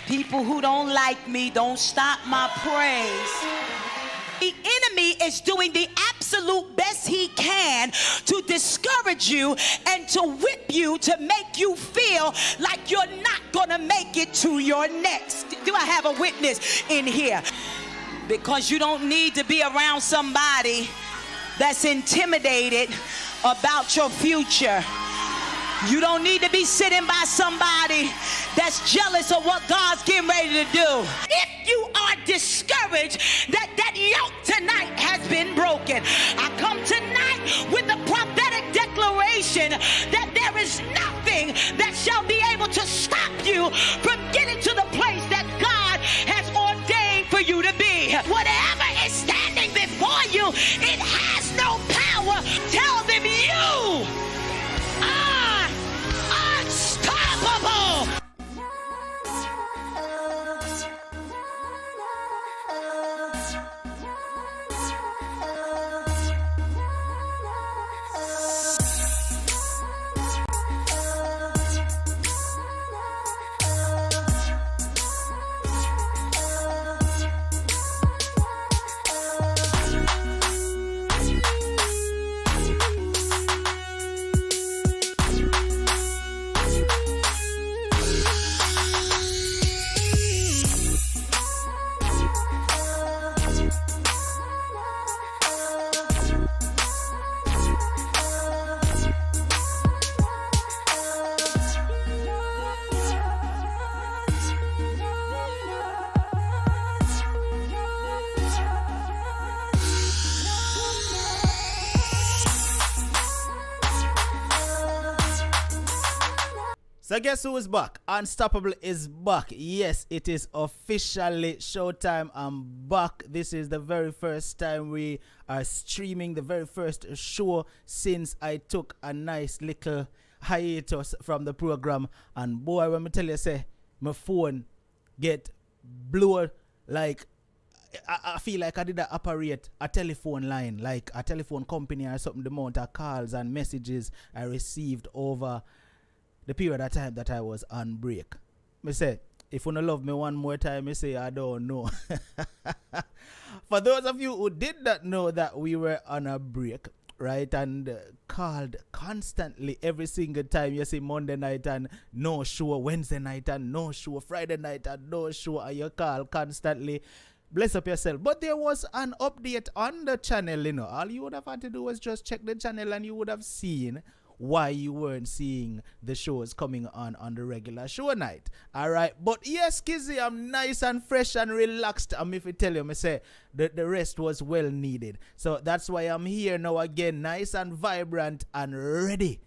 People who don't like me don't stop my praise. The enemy is doing the absolute best he can to discourage you and to whip you to make you feel like you're not gonna make it to your next. Do I have a witness in here? Because you don't need to be around somebody that's intimidated about your future. You don't need to be sitting by somebody that's jealous of what God's getting ready to do. If you are discouraged that yoke tonight has been broken, I come tonight with a prophetic declaration that there is nothing that shall be able to stop you from getting to the place that God has ordained for you to be. Whatever is standing before you, it has no power. Tell them you are unstoppable. So guess who is back? Unstoppable is back. Yes, it is officially showtime. I'm back. This is the very first time we are streaming, the very first show since I took a nice little hiatus from the program. And boy, when I tell you, say, my phone get blown like I feel like I did operate a telephone line, like a telephone company or something, the amount of calls and messages I received over the period of time that I was on break. Me say, if you don't love me one more time, me say, I don't know. For those of you who did not know that we were on a break, right, and called constantly every single time, you see Monday night and no show, Wednesday night and no show, Friday night and no show, and you call constantly, bless up yourself. But there was an update on the channel, you know. All you would have had to do was just check the channel and you would have seen why you weren't seeing the shows coming on the regular show night. All right. But yes, Kizzy, I'm nice and fresh and relaxed. I'm if I tell you, I say the rest was well needed. So that's why I'm here now again, nice and vibrant and ready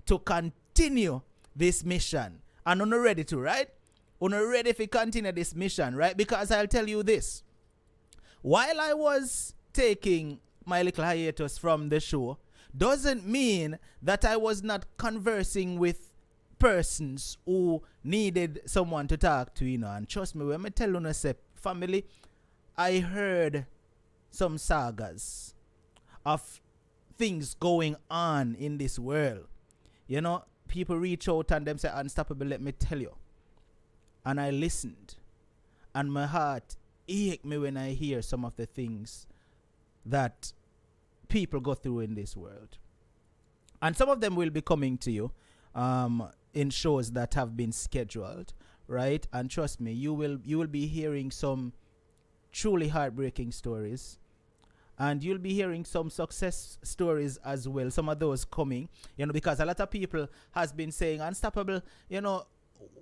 to continue this mission. And I'm ready to, right? I'm ready to continue this mission, right? Because I'll tell you this. While I was taking my little hiatus from the show, doesn't mean that I was not conversing with persons who needed someone to talk to, you know. And trust me, when I tell you, say, family, I heard some sagas of things going on in this world. You know, people reach out and them say, Unstoppable, let me tell you. And I listened. And my heart ached me when I hear some of the things that people go through in this world. And some of them will be coming to you in shows that have been scheduled, right? And trust me, you will be hearing some truly heartbreaking stories. And you'll be hearing some success stories as well. Some of those coming, you know, because a lot of people has been saying, Unstoppable, you know,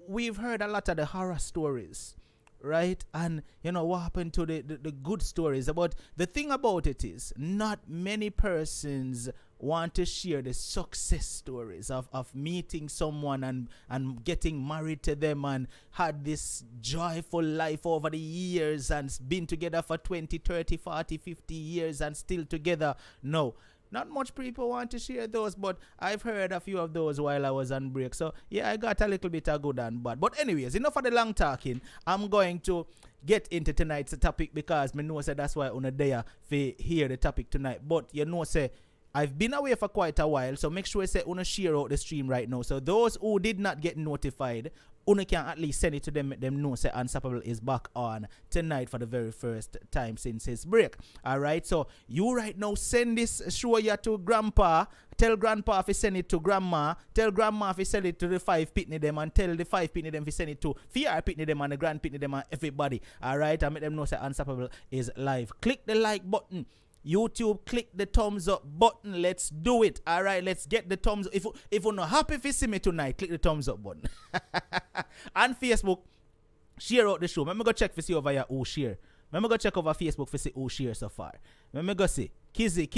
we've heard a lot of the horror stories, right? And you know what happened to the good stories. But the thing about it is, not many persons want to share the success stories of meeting someone and getting married to them and had this joyful life over the years and been together for 20, 30, 40, 50 years and still together. No. Not much people want to share those, but I've heard a few of those while I was on break. So, yeah, I got a little bit of good and bad. But anyways, enough of the long talking. I'm going to get into tonight's topic because I know say that's why on a day to hear the topic tonight. But you know, say, I've been away for quite a while, so make sure you say, share out the stream right now. So those who did not get notified Una can at least send it to them, make them know say Unstoppable is back on tonight for the very first time since his break. Alright, so you right now send this show here to grandpa. Tell grandpa if he send it to grandma. Tell grandma if he send it to the 5 pitney them, and tell the 5 pitney them if he send it to fear pitney them and the grand pitney them and everybody. Alright, and make them know say Unstoppable is live. Click the like button. YouTube, click the thumbs up button. Let's do it. All right, let's get the thumbs up. If you're not happy if you see me tonight, click the thumbs up button. And Facebook, share out the show. Let me go check for see over here who share. Let me go check over Facebook for see who share so far. Let me go see. Kizzy.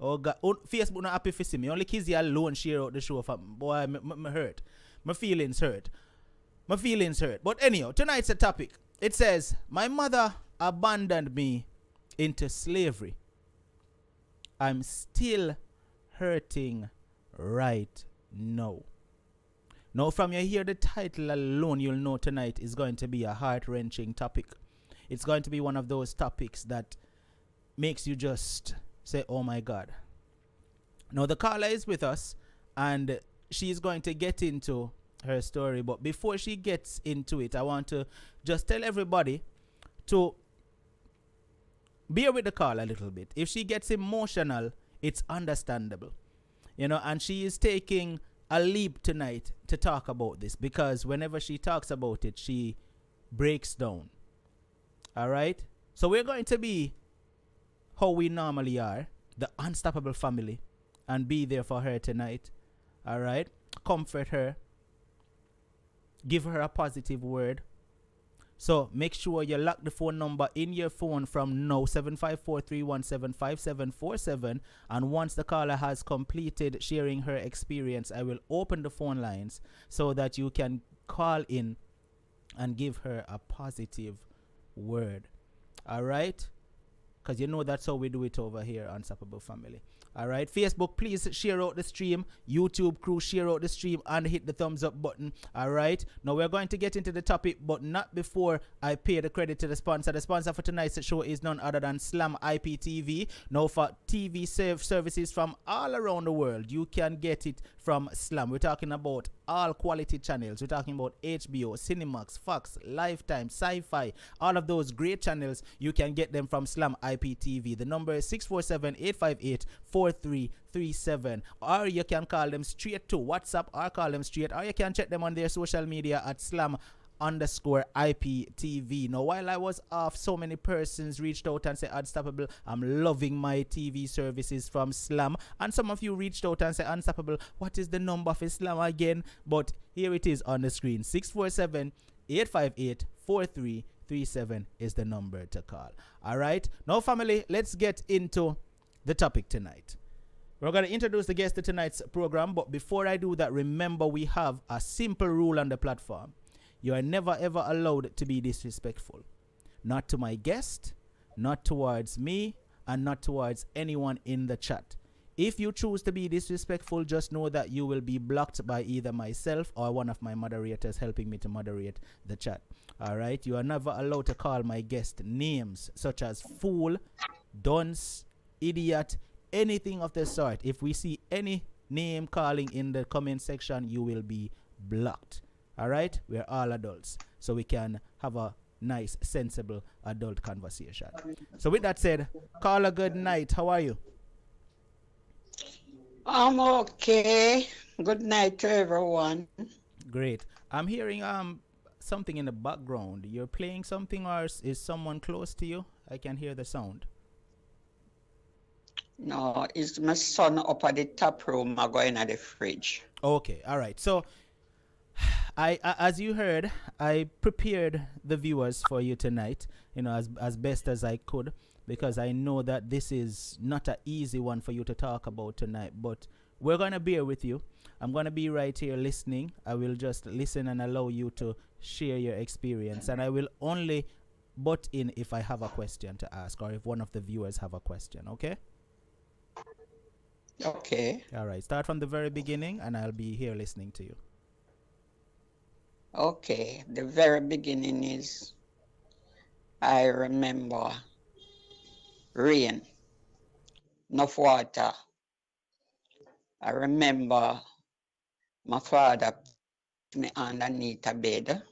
Oh God, Facebook not happy for see me. Only Kizzy alone share out the show. For boy, me hurt. My feelings hurt. But anyhow, tonight's a topic. It says, my mother abandoned me into slavery. I'm still hurting right now. Now, from you hear the title alone, you'll know tonight is going to be a heart-wrenching topic. It's going to be one of those topics that makes you just say, oh my God. Now, the caller is with us, and she's going to get into her story. But before she gets into it, I want to just tell everybody to bear with the call a little bit. If she gets emotional, it's understandable. And she is taking a leap tonight to talk about this, because whenever she talks about it, she breaks down. All right? So we're going to be how we normally are, the Unstoppable family, and be there for her tonight. All right? Comfort her. Give her a positive word. So make sure you lock the phone number in your phone from now, 754-317-5747. And once the caller has completed sharing her experience, I will open the phone lines so that you can call in and give her a positive word. All right? Because that's how we do it over here on Unstoppable Family. All right, Facebook, please share out the stream. YouTube crew, share out the stream and hit the thumbs up button. All right, now we're going to get into the topic, but not before I pay the credit to the sponsor. The sponsor for tonight's show is none other than Slam IPTV. Now, for TV services from all around the world, you can get it from Slam. We're talking about all quality channels. We're talking about HBO, Cinemax, Fox, Lifetime, Sci-Fi, all of those great channels. You can get them from Slam IPTV. The number is 647-858-4337, or you can call them straight to WhatsApp, or call them straight, or you can check them on their social media at Slam_IPTV. Now, while I was off, so many persons reached out and said, Unstoppable, I'm loving my TV services from Slam. And some of you reached out and said, Unstoppable, what is the number for Slam again? But here it is on the screen. 647-858-4337 is the number to call. All right. Now, family, let's get into the topic tonight. We're going to introduce the guest to tonight's program. But before I do that, remember we have a simple rule on the platform. You are never ever allowed to be disrespectful. Not to my guest, not towards me, and not towards anyone in the chat. If you choose to be disrespectful, just know that you will be blocked by either myself or one of my moderators helping me to moderate the chat. All right? You are never allowed to call my guest names such as fool, dunce, idiot, anything of the sort. If we see any name calling in the comment section, you will be blocked. All right, we're all adults, so we can have a nice, sensible adult conversation. So with that said, caller, good night. How are you? I'm okay. Good night to everyone. Great. I'm hearing something in the background. You're playing something, or is someone close to you? I can hear the sound. No, it's my son up at the top room. I go in at the fridge. Okay, all right. So I as you heard, I prepared the viewers for you tonight, as best as I could, because I know that this is not an easy one for you to talk about tonight, but we're going to bear with you. I'm going to be right here listening. I will just listen and allow you to share your experience, and I will only butt in if I have a question to ask or if one of the viewers have a question, okay? Okay. All right, start from the very beginning and I'll be here listening to you. Okay. The very beginning is, I remember rain, enough water. I remember my father me underneath a bed.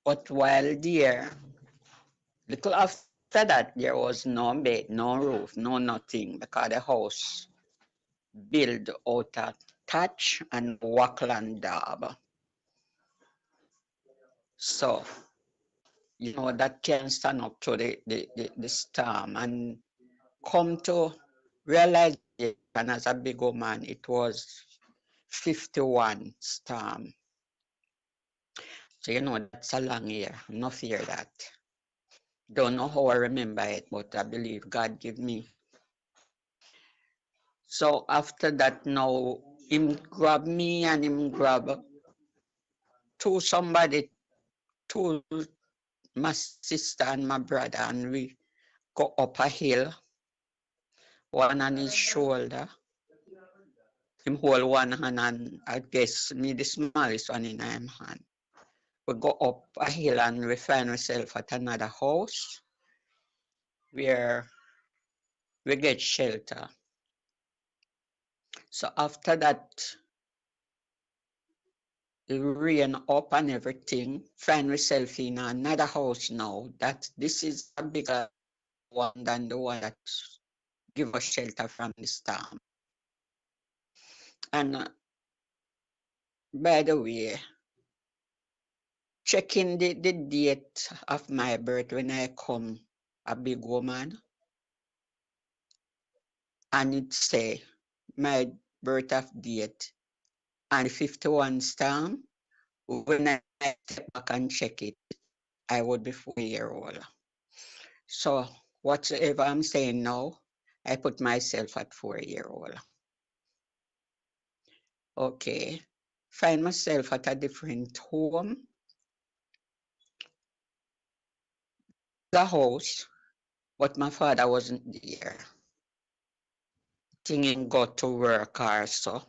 But while there, little after that, there was no bed, no roof, no nothing, because the house built out of thatch and wackland daub. So, that can stand up to the storm and come to realize as a big woman, it was 51 storm. So, that's a long year. No fear that. Don't know how I remember it, but I believe God give me. So after that, now him grab me and him grab two my sister and my brother, and we go up a hill, one on his shoulder. Him hold one hand, and I guess me the smallest one in him hand. We go up a hill and we find ourselves at another house where we get shelter. So after that, the rain up and everything, find ourselves in another house now. This is a bigger one than the one that give us shelter from the storm. And by the way, checking the date of my birth when I come a big woman, and it say my birth of date and 51 storm. When I step back and check it, I would be 4 year old. So whatever I'm saying now, I put myself at 4 year old. Okay. Find myself at a different home, the house, but my father wasn't there. Thinking go to work or so.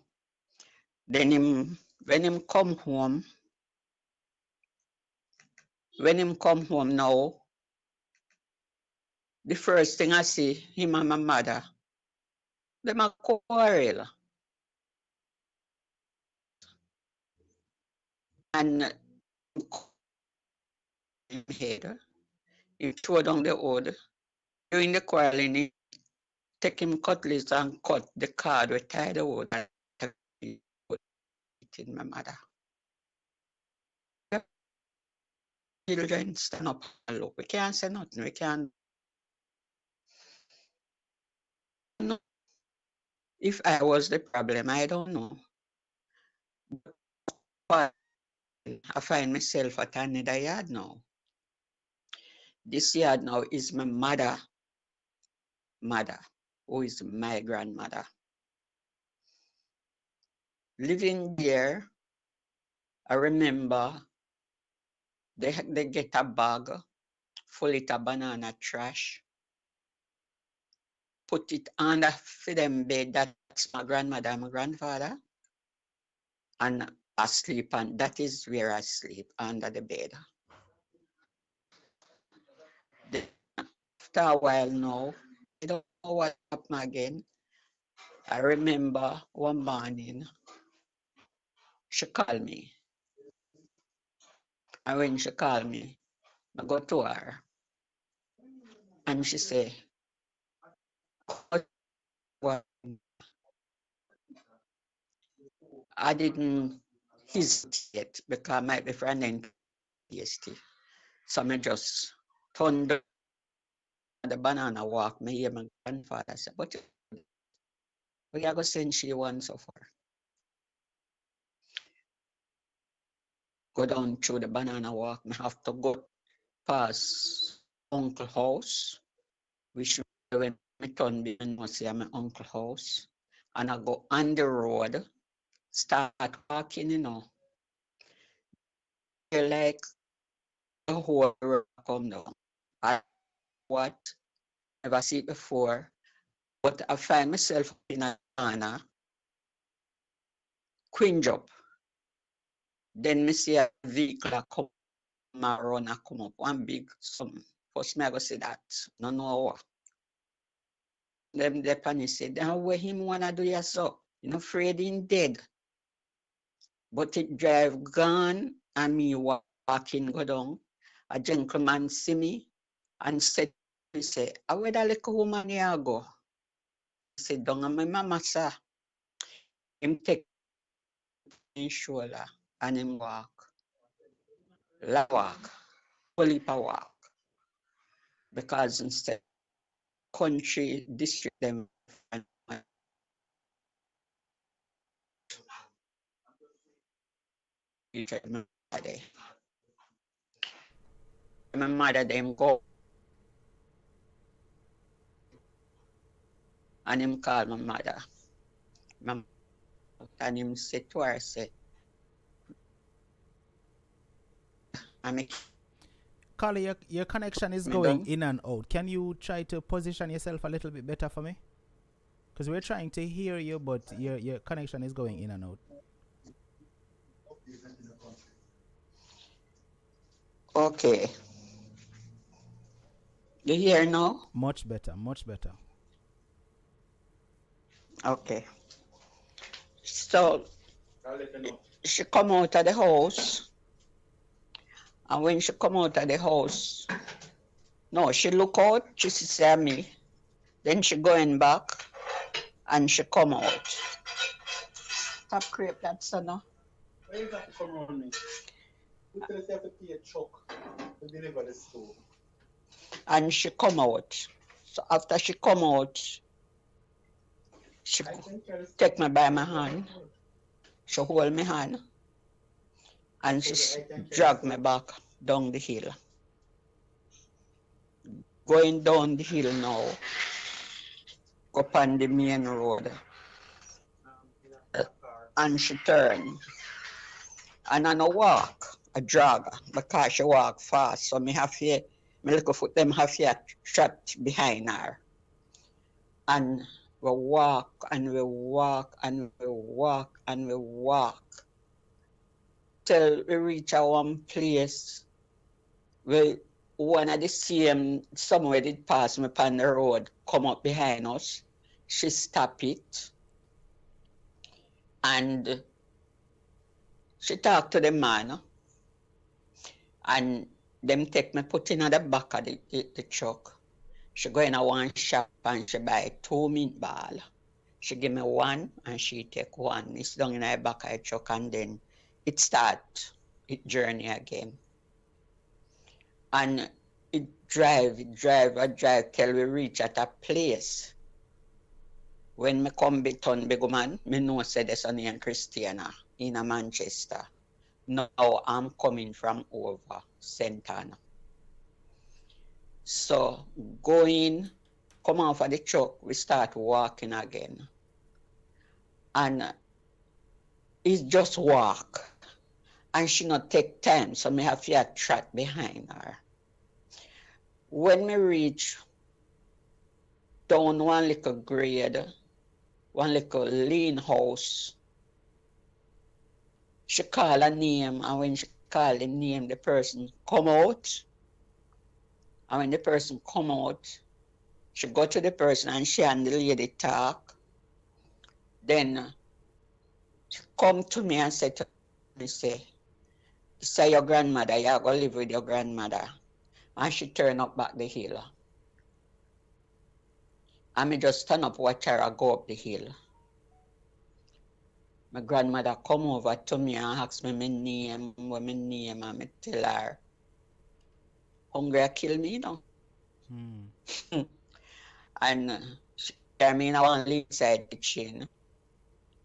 Then when him come home now, the first thing I see him and my mother, them a quarrel. And him head, he throw down the wood. During the quarreling, he take him cutlass and cut the cord with tie the wood and in my mother. Children stand up and look. We can't say nothing. We can't. No. If I was the problem, I don't know. But I find myself at another yard now. This yard now is my mother, who is my grandmother. Living there, I remember they get a bag full of banana trash, put it under for them bed. That's my grandmother and my grandfather. And I sleep, and that is where I sleep, under the bed. Then after a while now, I don't know what happened again. I remember one morning, she called me. And when she called me, I go to her. And she said, well, I didn't hesitate because I might be friend and tasty. So I just turned the banana walk. Me hear my grandfather say, but we are going to send she one so far. Go down through the banana walk. I have to go past uncle house, which when I turn behind I see my uncle house. And I go on the road, start walking, like the whole road come down. I what never see it before, but I find myself in a corner, cringe up. Then me see a vehicle come around and come up, one big some. First me I go see that, no know what. Them the panic say, then what him wanna do ya so? You know, afraid him dead. but it drive gone and me walking go down. A gentleman see me and said, he say, where that little woman here go? Sit down and my mama sir. Him take his shoulder and him walk. La walk. Fully power walk. Because instead country district them and my mother them go and him call my mother. My and him say to her, say, I make Carly, your connection is me going down. in and out. Can you try to position yourself a little bit better for me? Because we're trying to hear you, but your connection is going in and out. Okay. You hear now? Much better, much better. Okay. So she come out of the house. And when she come out of the house, no, she look out, she see me. Then she going back and she come out. Stop creep that son. Why you got to come around me? You tell us you have to pay a truck to deliver the stove. And she come out. So after she come out, she take me by my hand. She hold my hand. And she drag me back down the hill. Going down the hill now, up on the main road. And she turn. And I no walk, a jog, because she walk fast. So me have to, my little foot them have to trot behind her. And we walk and we walk and we walk and we walk till we reach our one place where one of the same somewhere did pass me upon the road, come up behind us. She stop it and she talk to the man and them take me put in the back of the truck. She go in a one shop and she buy 2 meatball. She give me one and she take one. It's down in the back of the truck and then it start its journey again. And it drive till we reach at a place. When me come be turn big man, me know say there's a name Christiana in a Manchester. Now I'm coming from over Senton. So going, come off of the truck, we start walking again. And it's just walk. And she not take time, so me have to trot behind her. When me reach down one little grade, one little lean house, she call a name, and when she call the name, the person come out. And when the person come out, she go to the person and she and the lady talk. Then she come to me and say to me, say your grandmother, you go live with your grandmother. And she turn up back the hill. And me just stand up, watch her go up the hill. My grandmother come over to me and ask me my name, what my name, and me tell her, hungry kill me now. And she tell me I want to leave inside the kitchen.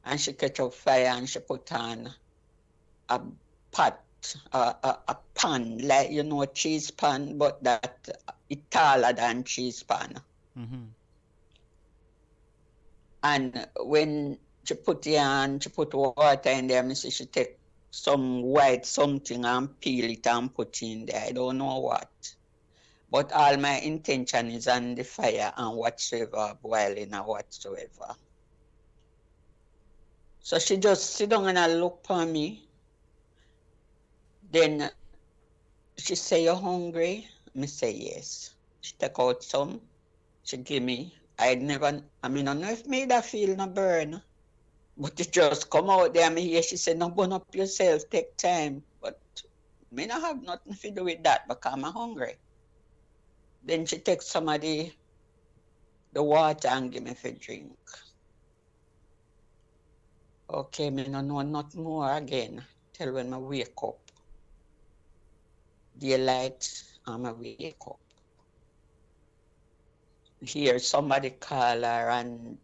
And she catch up fire and she put on a pot, a pan, like you know, cheese pan, but that it's taller than cheese pan. Mm-hmm. And when she put it on, she put water in there, she take some white something and peel it and put in there. I don't know what. But all my intention is on the fire and whatsoever, boiling or whatsoever. So she just sit down and look for me. Then she say, you hungry? Me say, yes. She take out some. She give me. I don't know if me that feel no burn. But it just come out there, me hear she said, no, burn up yourself, take time. But me not have nothing to do with that because I'm hungry. Then she take some of the water and give me for drink. Okay, me no know nothing more again till when I wake up. Daylight, I wake up. Hear somebody call her and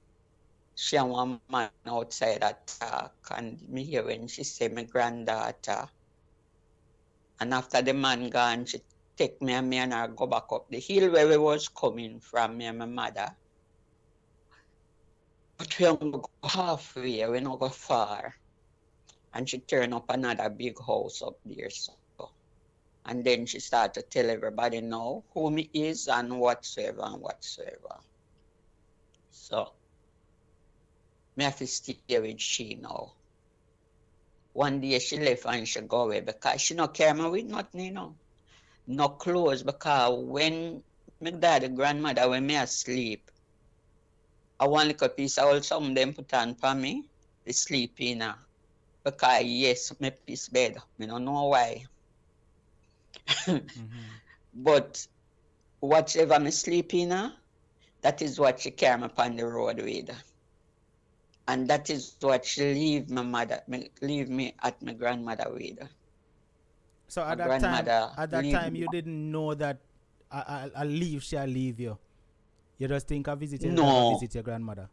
she and one man outside talk, and me hear when she say my granddaughter. And after the man gone, she take me and her go back up the hill where we was coming from, me and my mother. But we don't go halfway, we don't go far. And she turn up another big house up there. So. And then she start to tell everybody now who me is and whatsoever and whatsoever. So, me have to stay with she now. One day she left and she go away because she no care me with nothing, you know. No clothes, because when my daddy grandmother, when me asleep, I want like a piece of old something them put on for me, they sleep in her. Because yes, my piece bed. I don't know why. But whatever me sleep in her, that is what she carry me upon the road with. And that is what she leave me at my grandmother with. So My at that grandmother time, you didn't know that I leave, she'll leave you. You just think I visit you, No. I visit your grandmother.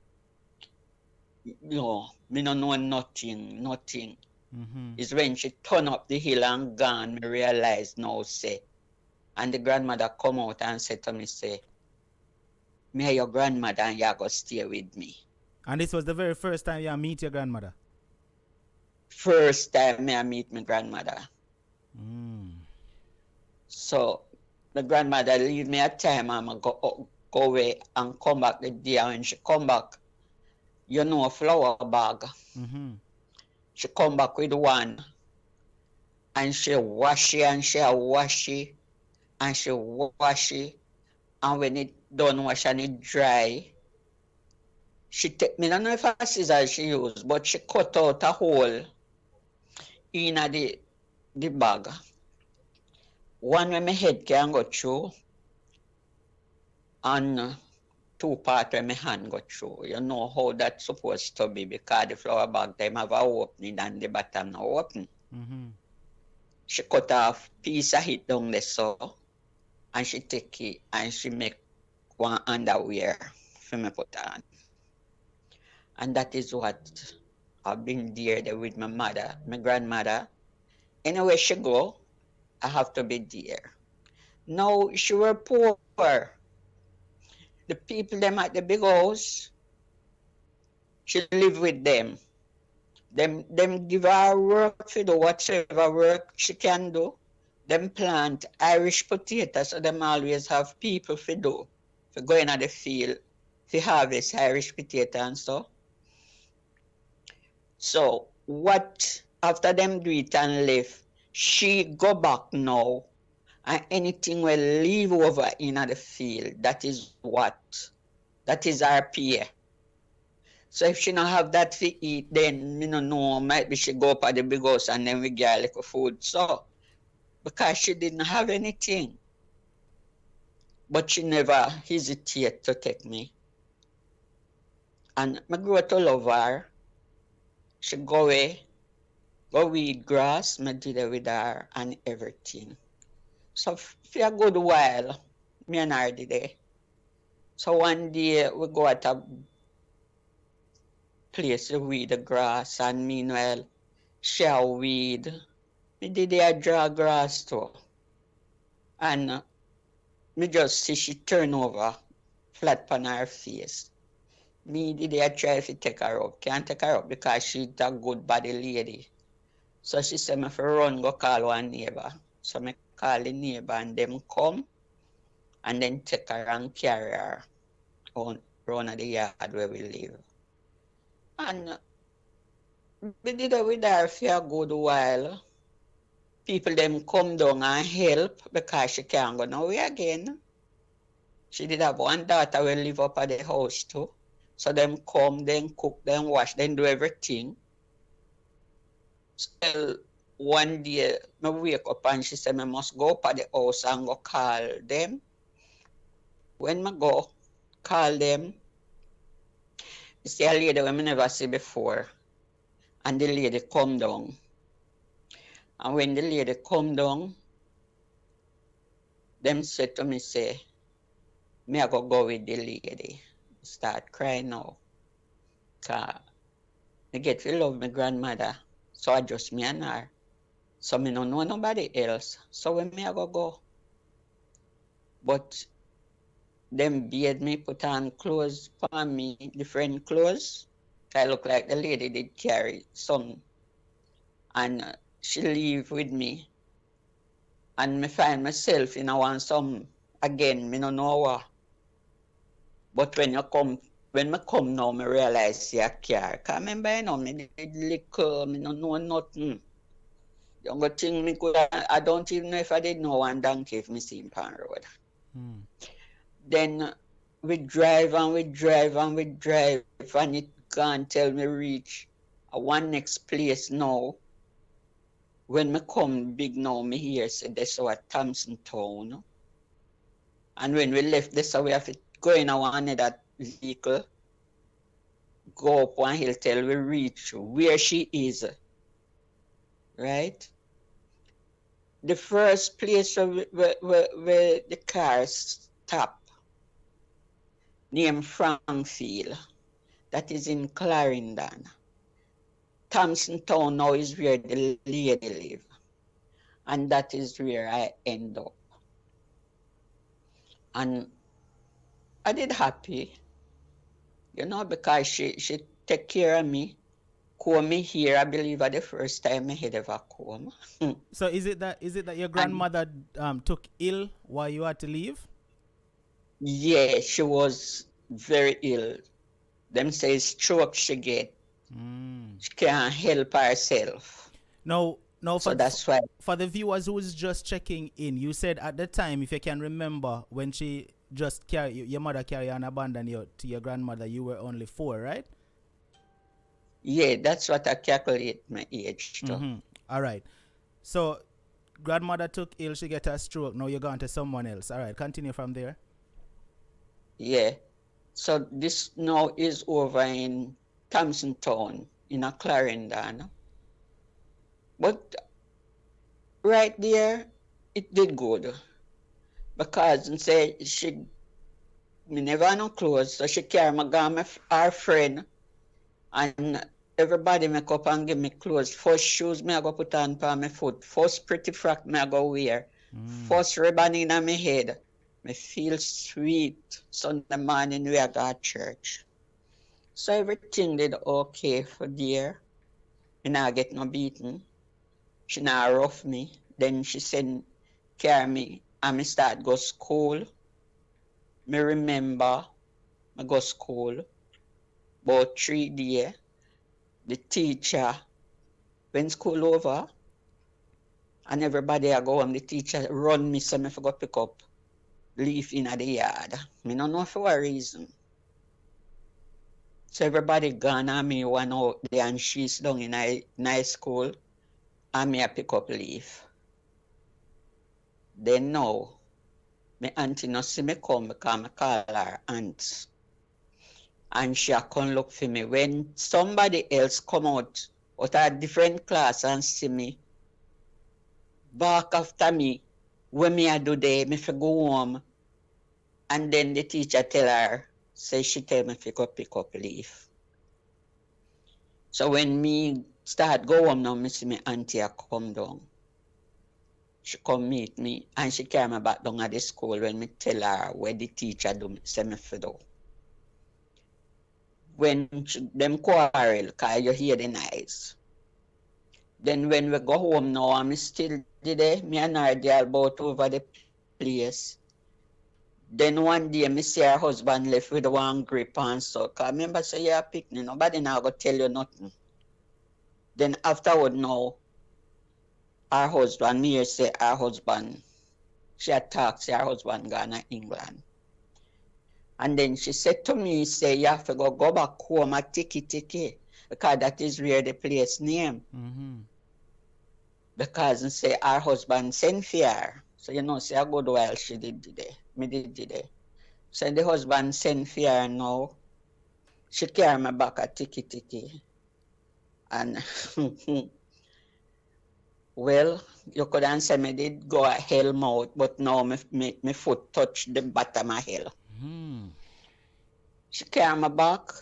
No, me no know nothing. Mm-hmm. It's when she turn up the hill and gone, me realize now, say. And the grandmother come out and say to me, say, me are your grandmother and you go stay with me. And this was the very first time you meet your grandmother? First time me I meet my grandmother. So, the grandmother leave me a time and I go away and come back the day. And when she come back, you know, a flower bag. Mm-hmm. She come back with one. And she wash it and she wash it. And she wash it. And when it done wash and it dry, she take me, I don't know if a scissors she use, but she cut out a hole in the bag. One where my head can go through, and two parts where my hand go through. You know how that's supposed to be because the flower bag them have a opening and the bottom no open. Mm-hmm. She cut off piece of it down there so, and she take it and she make one underwear for me put on. And that is what I've been there with my mother, my grandmother. Anywhere she go, I have to be there. No, she were poor. The people them at the big house, she live with them. Them give her work to do whatever work she can do. Them plant Irish potatoes, so them always have people to do. For go in the field, to harvest Irish potato and so. So what after them do it and leave, she go back now. And anything will leave over in the field, that is our pay. So if she don't have that to eat, then me no know, might be she go up at the big house and then we get a little food. So, because she didn't have anything. But she never hesitated to take me. And I grew to love her. She go away, go weed grass, I did it with her and everything. So for a good while, me and her did it. So one day we go at a place to weed the grass, and meanwhile, she a weed. Me did a draw grass too. And me just see she turn over, flat on her face. Me did a try to take her up. Can't take her up because she's a good body lady. So she said me for run go call one neighbor. So me call the neighbor and them come and then take her and carry her around the yard where we live. And we did it with her for a good while. People them come down and help because she can't go nowhere again. She did have one daughter who live up at the house too. So them come, then cook, then wash, then do everything. So one day, I wake up and she said, I must go up at the house and go call them. When I go call them, it's a lady I never see before. And the lady come down. And when the lady come down, them said to me, say, me I go with the lady. Start crying now. Cause I get to love my grandmother. So I just me and her. So me don't know nobody else. So when me I go. But them bade me put on clothes for me, different clothes. I look like the lady did carry some. And she leave with me. And me find myself in one some again, me no know what. But when me come now, me realize you care. Cause remember, you know, me did liquor, me no know nothing. The only thing me could, I don't even know if I did know one donkey if me see him on road. Then we drive and we drive and we drive and it can't tell me reach one next place now. When me come big now, me hear say this what Thompson Town. And when we left this, we have to go in one of that vehicle, go up one hill till we reach where she is. Right? The first place where the car stop, named Frankfield, that is in Clarendon. Thompson Town now is where the lady live. And that is where I end up. And I did happy, you know, because she take care of me. Come me here, I believe, at the first time I had ever come. So is it that your grandmother took ill while you had to leave? Yeah, she was very ill. Them say stroke she get. She can't help herself. No, So that's why. For the viewers who's just checking in, you said at the time, if you can remember, when she just your mother carry and abandon you to your grandmother, you were only 4, right? Yeah, that's what I calculate my age to. All right. So grandmother took ill, she get a stroke. Now you're going to someone else. All right, continue from there. Yeah. So this now is over in Thompson Town in a Clarendon. But right there, it did good. Because say me never no clothes, so she carry my our friend, and everybody make up and give me clothes. First shoes me I go put on for my foot. First pretty frock me I go wear. First ribbon in my head. Me feel sweet. Sunday morning we I go to church. So everything did okay for there. Me not get no beaten. She not rough me. Then she send carry me and me start go school. Me remember I go school about 3 days. The teacher, when school over, and everybody I go home, the teacher run me so me for go pick up leaf in the yard. Me don't know for what reason. So everybody gone and me one out there and she's down in high school and me I pick up leaf. Then now, my auntie no see me come because I call her aunt. And she come look for me. When somebody else come out of a different class and see me, back after me, when me I do there, me fi go home. And then the teacher tell her, say she tell me fi go pick up leaf. So when me start go home now, me see me auntie a come down. She come meet me and she carry me back down at the school when me tell her where the teacher do say me fi do. When them quarrel, because you hear the noise. Then when we go home now, I'm still there, me and her they about over the place. Then one day, me see her husband left with one grip and so. Because I remember say, you're a picnic, nobody now go tell you nothing. Then afterward now, her husband, me say her husband, she had talked, say her husband gone to England. And then she said to me, say, you have to go back home at Tiki, because that is where the place name. Mm-hmm. Because say her husband sent for her. So you know, say a good while she did today. Me did today. So the husband sent for her now. She carry me back at Tiki. And well, you could answer me did go a hell mouth, but now me foot touch the bottom of hell. Mm-hmm. She carry me back.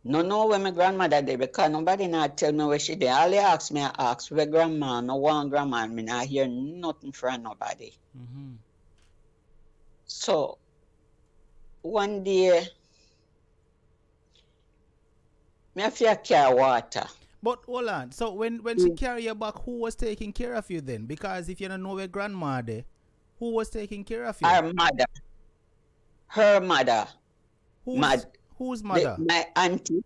No where my grandmother did, because nobody not tell me where she did. All they ask me, I ask where grandma, no one grandma, me not hear nothing from nobody. Mm-hmm. So one day, me have to carry water. But hold on. So when she carry you back, who was taking care of you then? Because if you don't know where grandma there, who was taking care of you? Her mother. Whose mother? My auntie,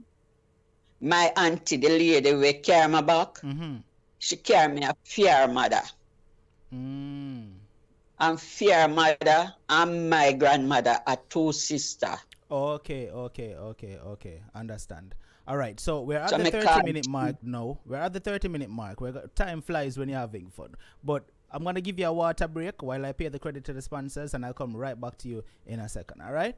the lady who carry me back, Mm-hmm. she carry me a fair mother. Mm. And fair mother and my grandmother are two sisters. Okay. Understand. All right. So we're at So the me 30-minute mark now. We're at the 30-minute mark. Time flies when you're having fun. But I'm going to give you a water break while I pay the credit to the sponsors, and I'll come right back to you in a second. All right?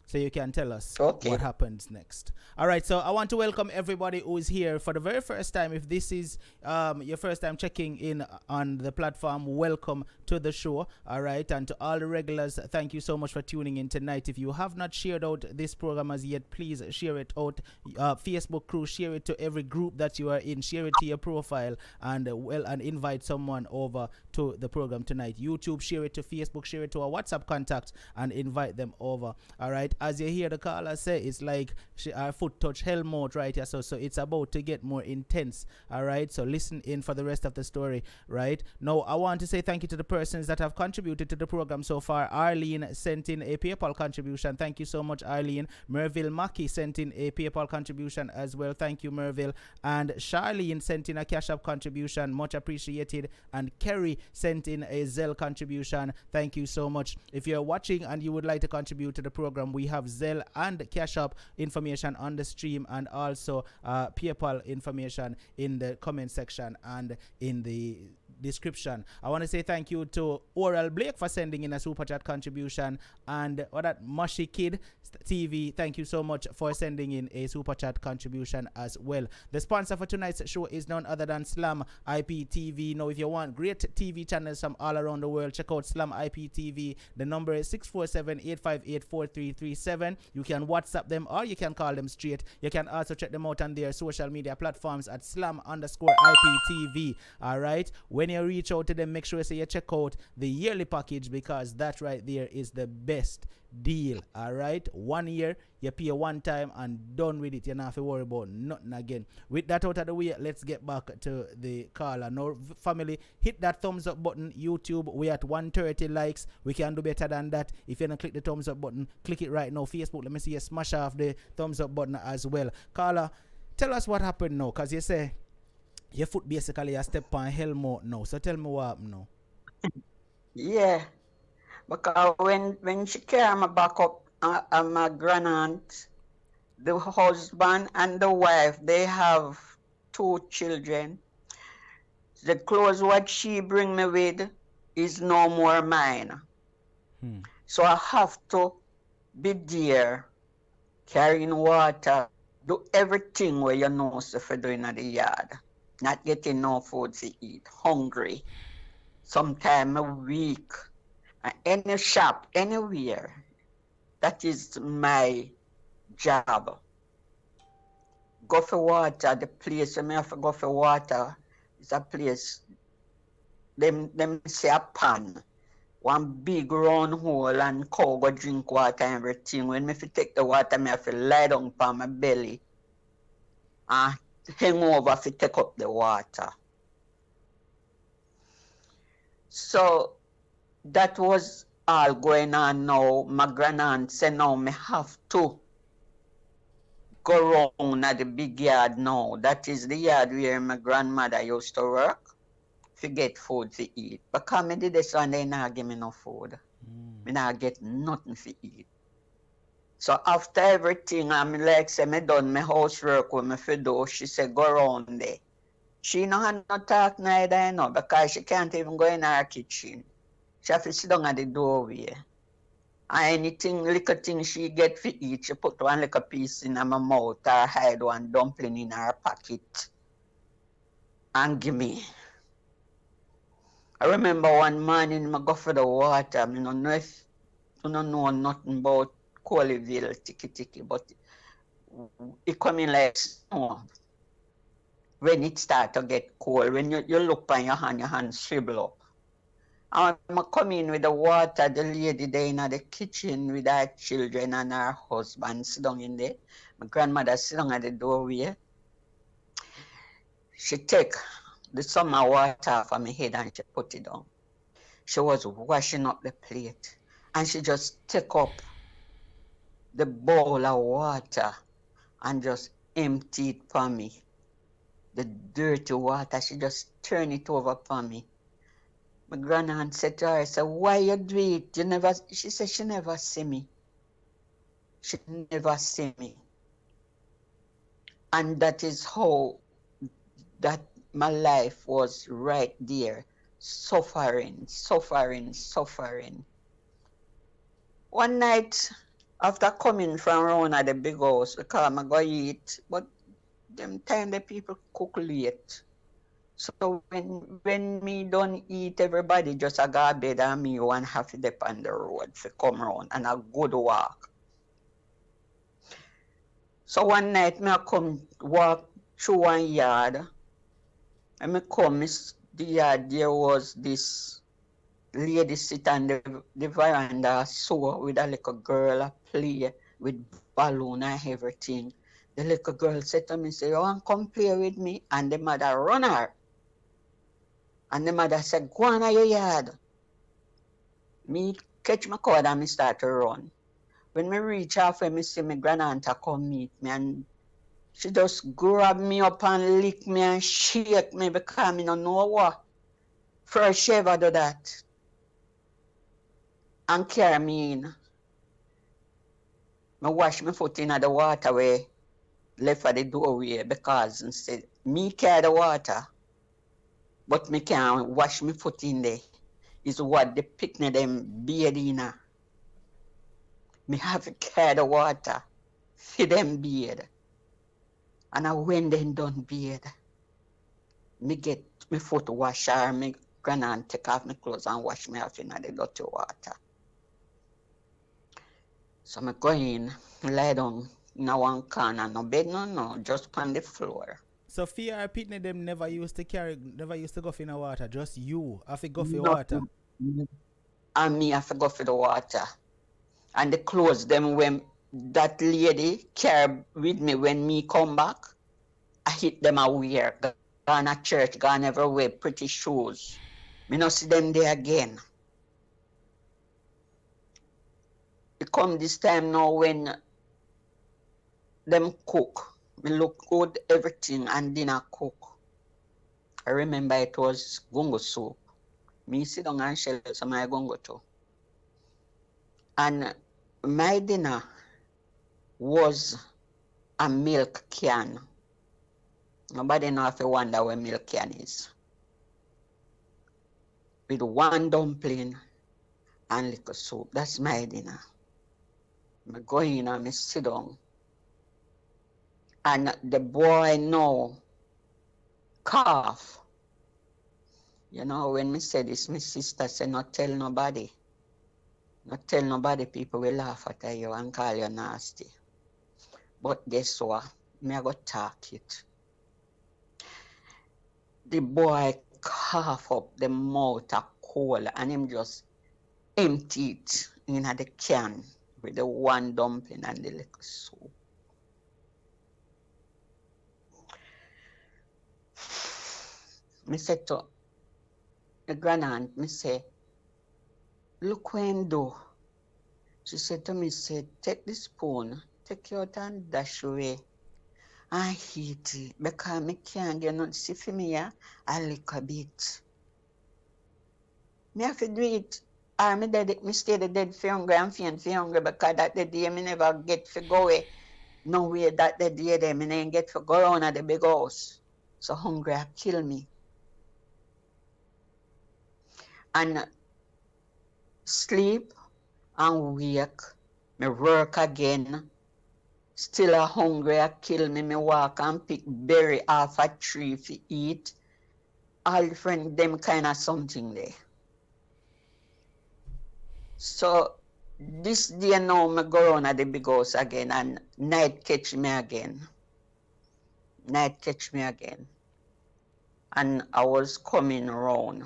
So you can tell us what happens next. All right, so I want to welcome everybody who is here for the very first time. If this is your first time checking in on the platform, welcome to the show. All right, and to all the regulars, thank you so much for tuning in tonight. If you have not shared out this program as yet, please share it out. Facebook crew, share it to every group that you are in. Share it to your profile, and invite someone over to the program tonight. YouTube, share it to Facebook, share it to our WhatsApp contacts, and invite them over. All right. As you hear the caller say, it's like our foot touch hell mode right here. So it's about to get more intense. All right. So listen in for the rest of the story. Right now, I want to say thank you to the persons that have contributed to the program so far. Arlene sent in a PayPal contribution. Thank you so much, Arlene. Merville Mackey sent in a PayPal contribution as well. Thank you, Merville. And Charlene sent in a Cash App contribution. Much appreciated. And Kerry sent in a Zelle contribution. Thank you so much. If you're watching and you would like to contribute to the program, we have Zelle and Cash App information on the stream, and also PayPal information in the comment section and in the description. I want to say thank you to Oral Blake for sending in a super chat contribution, and that Mushy Kid TV, thank you so much for sending in a super chat contribution as well. The sponsor for tonight's show is none other than Slam IPTV. Now, if you want great TV channels from all around the world, check out Slam IPTV. The number is 647-858-4337. You can WhatsApp them or you can call them straight. You can also check them out on their social media platforms at Slam_IPTV. All right, when you reach out to them, make sure you check out the yearly package, because that right there is the best deal. All right, 1 year, you pay one time and done with it. You don't have to worry about nothing again. With that out of the way, let's get back to the caller. Now, family, hit that thumbs up button. YouTube, we at 130 likes. We can do better than that. If you don't click the thumbs up button, click it right now. Facebook, let me see you smash off the thumbs up button as well. Caller, tell us what happened now, because you say your foot basically a step on hell mode now. So tell me what happened now. Yeah, because when she carried me back up, my grandaunt, the husband and the wife, they have 2 children. The clothes what she bring me with is no more mine. So I have to be there, carrying water, do everything where you know if you're doing at the yard. Not getting no food to eat, hungry, sometime a week, any shop, anywhere. That is my job. Go for water, the place where I have to go for water is a place, them say a pan, one big round hole, and cow go drink water and everything. When me take the water, I have to lie down on my belly and hang over to take up the water. So that was all going on now. My grandaunt said now me have to go round at the big yard now. That is the yard where my grandmother used to work to get food to eat. Because me did this and they not give me no food. Me not get nothing to eat. So after everything, I'm like, say, me done my housework with me for do. She said, go round there. She no had no talk neither, you know, because she can't even go in her kitchen. She have to sit down at the doorway. And anything, little thing she get for eat, she put one little piece in her mouth or hide one dumpling in her pocket and give me. I remember one morning, I go for the water. I don't know if you don't know nothing about Coleyville, tiki, but it coming like snow. When it start to get cold, when you look on your hand shrivel up. And when I come in with the water, the lady there in the kitchen with her children and her husband sit down in there. My grandmother sit down at the doorway. She take the summer water from my head and she put it down. She was washing up the plate and she just take up the bowl of water and just empty it for me. The dirty water, she just turn it over for me. My grandaunt said to her, I said, why you do it? You never, she said she never see me. She never see me. And that is how that my life was right there, suffering. One night, after coming from around at the big house, because I go eat, but them time the people cook late. So when me don't eat, everybody just a go bed and me one half it up on the road to come around and a good walk. So one night me I come walk through one yard and me come the yard there was this lady sit on the veranda sew with a little girl a play with balloon and everything. The little girl said to me, say, you want to come play with me? And the mother run her. And the mother said, go on to your yard. Me catch my cord and me start to run. When me reach halfway, me see my grandaunt come meet me and she just grab me up and lick me and shake me because me don't know what. First she ever do that. And carry me in. Me wash my foot in the water where left at the doorway because instead me carry the water, but me can't wash my foot in there. Is what the picnic them bathe in. Me have to carry the water for them bathe. And when they done bathe, me get my foot wash or me grandaunt take off my clothes and wash me off in the dirty water. So me go in, lie down in one corner, no bed, no, just on the floor. So fear picnic them never used to go for the water, just you have to go for water. And me have to go for the water. And the clothes them when that lady carry with me when me come back, I hit them a wear. Gone to church, gone everywhere, pretty shoes. Me no see them there again. It come this time now when them cook. Me look good, everything, and dinner cook. I remember it was gungo soup. Me sit down and shell some my gungo too. And my dinner was a milk can. Nobody know if you wonder where milk can is. With one dumpling and little soup. That's my dinner. I go in and I sit down. And the boy know cough. You know, when me say this, my sister said, not tell nobody. Not tell nobody, people will laugh at you and call you nasty. But guess what? Me I go talk it. The boy cough up the mouth of coal and him just empty it in the can with the one dumpling and the little soup. Me said to the grandaunt, me say, look when do. She said to me, say, take the spoon, take it out and dash away. I eat it because me can't get nothing. See for me, yeah, I lick a bit. Me have to do it me dead, me stay the dead for hungry and faint for hungry because that the day me never get for go away. No way that the day there me ain't get for go around at the big house. So hungry kill me. And sleep and wake, me work again. Still a hungry kill me. Me walk and pick berry off a tree to eat. All different them kind of something there. So this day now me go around at the big house again and night catch me again. Night catch me again. And I was coming around.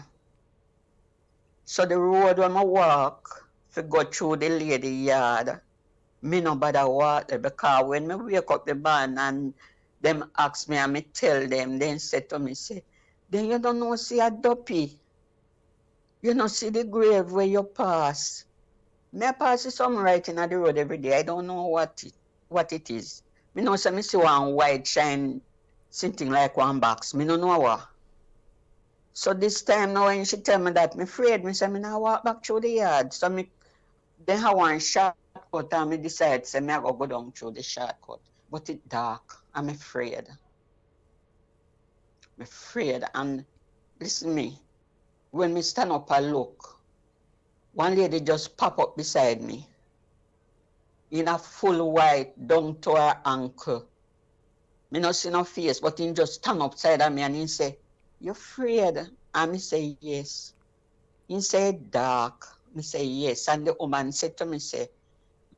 So the road when I walk, if I go through the lady yard, me no bother walk there because when me wake up the band and them ask me and me tell them, then say to me, say, then you don't know see a duppy. You don't see the grave where you pass. Me pass some writing at the road every day. I don't know what it is. Me know say me see one white shine something like one box. Me no know what. So this time now when she tell me that, me afraid, me say me now walk back through the yard. So me then have one shortcut and me decide say me I go down through the shortcut. But it dark. I'm afraid. I'm afraid. And listen me, when me stand up and look, one lady just pop up beside me in a full white down to her ankle. Me not see no face, but he just stand upside of me and he say, you afraid? And me say, yes. He said, dark. Me say, yes. And the woman said to me, say,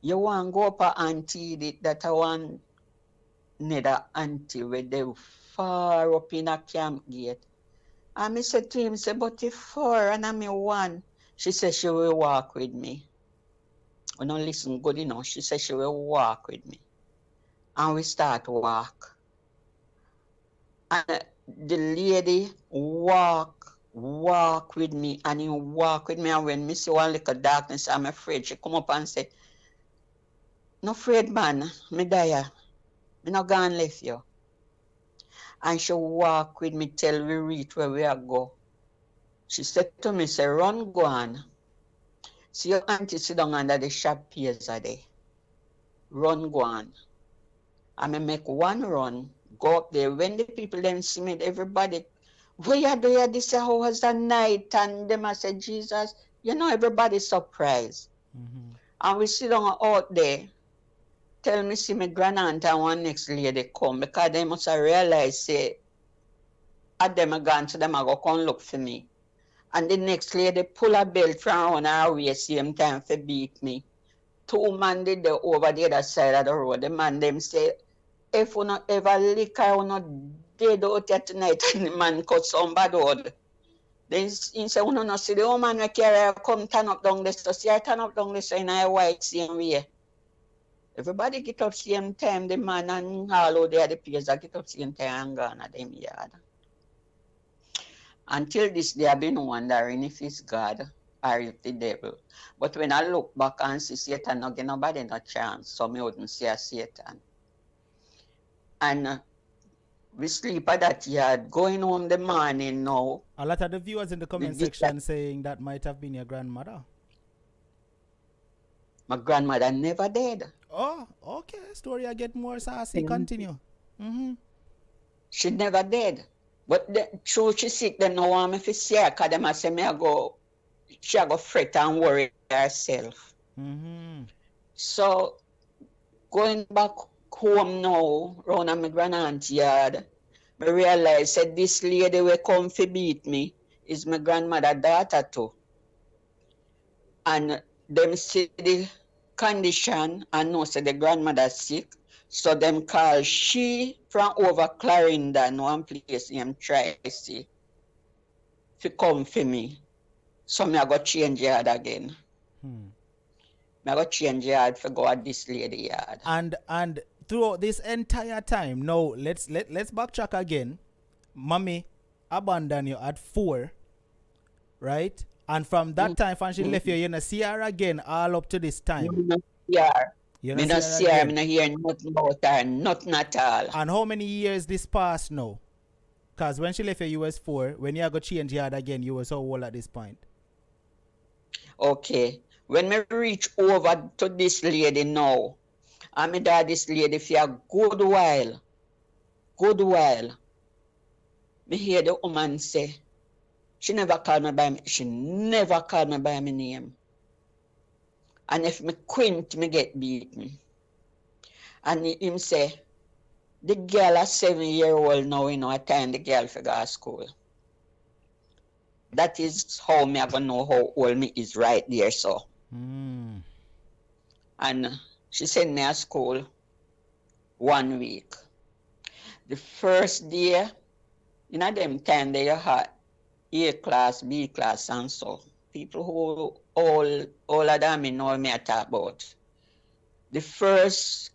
you want to go up a auntie that I want another auntie where they far up in a camp gate. And me said to him, say, but if four and I'm one. She said she will walk with me. When I listen good enough, she said she will walk with me. And we start to walk. And the lady walk with me, and he walk with me. And when me see one little darkness, I'm afraid. She come up and say, no afraid, man. Me die. Me not gonna left you. And she walk with me till we reach where we are go. She said to me, say, run, go on. See your auntie sit down under the shop piers a day. Run, go on. I may make one run, go up there. When the people then see me, everybody, where you do you this? How was the night? And them I said, Jesus, you know, everybody's surprised. Mm-hmm. And we sit down out there. Tell me, see my grandaunt and one next lady come because they must have realized, say, at them are gone, so them are going to come look for me. And the next lady pull a belt from around her waist same time to beat me. Two men did the over the other side of the road. The man them say, if you not ever lick or you not dead out here tonight, and the man cut somebody out. Then he say, you not see the woman who carry her come turn up down this, so see her turn up down this in her white same way. Everybody get up same time, the man and all out there, the peers that get up same time and gone at them yard. Until this day, I've been wondering if it's God or if the devil. But when I look back and see Satan, not give nobody no chance, so me wouldn't see a Satan. And we sleep at that yard, going home the morning now. A lot of the viewers in the comment section saying that might have been your grandmother. My grandmother never dead. Oh, okay. Story I get more sassy. Continue. Mm-hmm. She never dead. But true she sick, them no want me to see her because them say she go fret and worry herself. Mm-hmm. So going back home now, round at my grandaunt's yard, I realize that this lady will come to beat me is my grandmother's daughter too. And them see the condition and know say the grandmother sick. So them call she from over Clarendon, one place named Tracy, to come for me. So me I go change yard again. Me I go change yard for go at this lady yard. And throughout this entire time, now let's backtrack again. Mommy abandoned you at 4, right? And from that time, when she left you, you not see her again all up to this time. Yeah. You Me not see her, I not hear nothing about her, nothing at all. And how many years this past now? Because when she left you was 4. When you go change yard again, you was how old at this point? Okay. When me reach over to this lady now, and me da this lady for a good while, me hear the woman say, she never called me by my name. And if me quint, me get beaten. And him say, the girl a 7-year-old now, attend the girl for go to school. That is how me I gonna know how old me is right there, so. Mm. And she sent me to school 1 week. The first day, them time they had A class, B class, and so. People who older than me know me I talk about. The first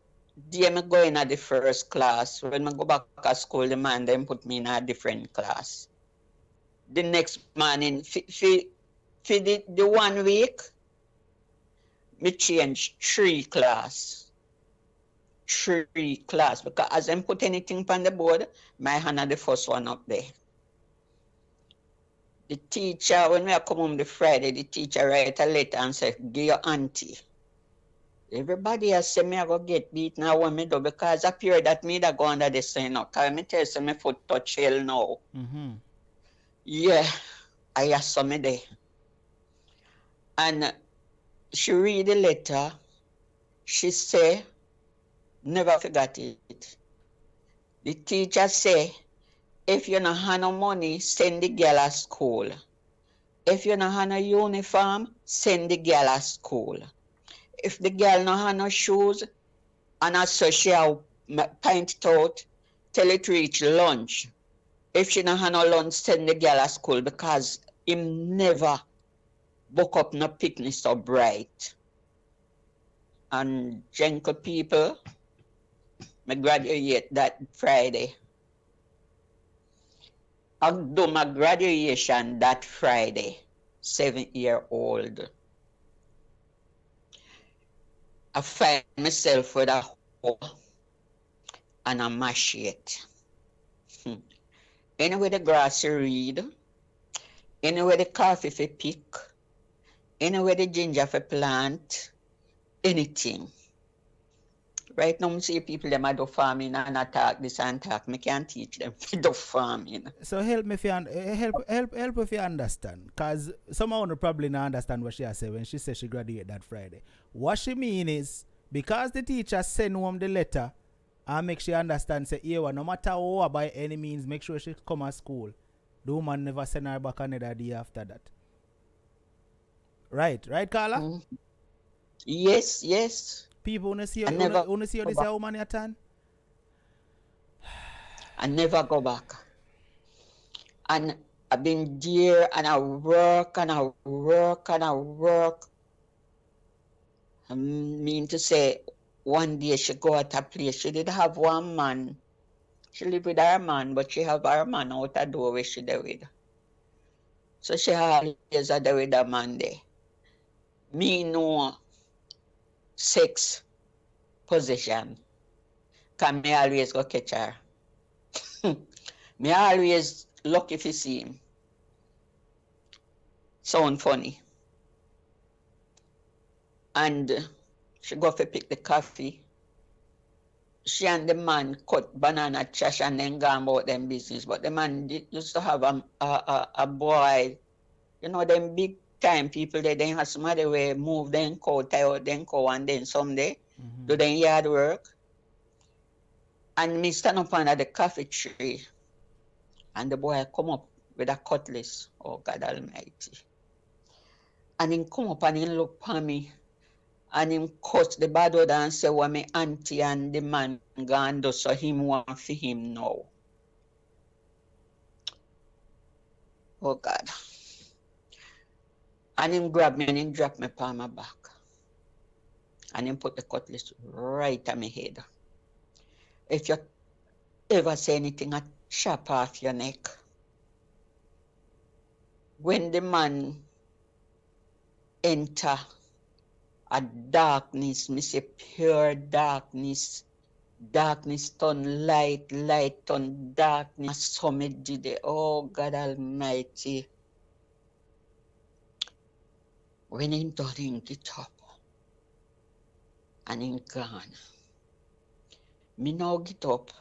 day me go in at the first class, when I go back to school, the man then put me in a different class. The next morning, for the 1 week, me change 3 class. 3 class, because as I put anything on the board, my hand are the first one up there. The teacher, when we come home the Friday, the teacher write a letter and say, give your auntie. Everybody has said me I go get beaten now when me do, because I appear that me that go under the sign now. Because me tell you, my foot touch hell now. Mm-hmm. Yeah, I saw me there. And she read the letter. She say, never forgot it. The teacher say, if you don't have no money, send the girl to school. If you don't have no uniform, send the girl to school. If the girl don't have no shoes, and also she have pint it out, tell it reach lunch. If she don't have no lunch, send the girl to school, because him never book up no picnic so bright. And gentle people, I graduate that Friday. I do my graduation that Friday, 7-year-old. I find myself with a hoe and a machete. Anywhere the grass you read, anywhere the coffee for pick, anywhere the ginger for plant, anything. Right now, I see people them do farming and attack this and attack. I can't teach them to do farming. So help me if you help if you understand, cause someone will probably not understand what she has said when she said she graduated that Friday. What she mean is, because the teacher send home the letter and make she understand, say, yeah, no matter what by any means, make sure she come to school. The woman never send her back another day after that. Right, Carla? Mm. Yes. People wanna see I you, never wanna see you go this back. woman your turn. I never go back. And I've been there and I work. I mean to say, one day she go at a place. She did have one man. She live with her man, but she have her man out the door where she there with. So she always there with her man there. Me know sex position. Cause me always go catch her. Me always lucky if you see him. Sound funny. And she go for pick the coffee. She and the man cut banana trash and then go about them business. But the man used to have a boy, them big time people they then have somebody where move then cow, tie out then cow, and then someday do then yard work. And me stand up under the coffee tree. And the boy come up with a cutlass. Oh God Almighty. And he come up and he look at me. And him cut the bad word and say, well, my auntie and the man gone do, so him want for him now. Oh God. And him grab me and him drop me on my back. And him put the cutlass right on my head. If you ever say anything, I chop off your neck. When the man enter a darkness, me say pure darkness. Darkness turn light, light turn darkness. So me did it. Oh God Almighty. When him done, him get up and him gone. Me now get up.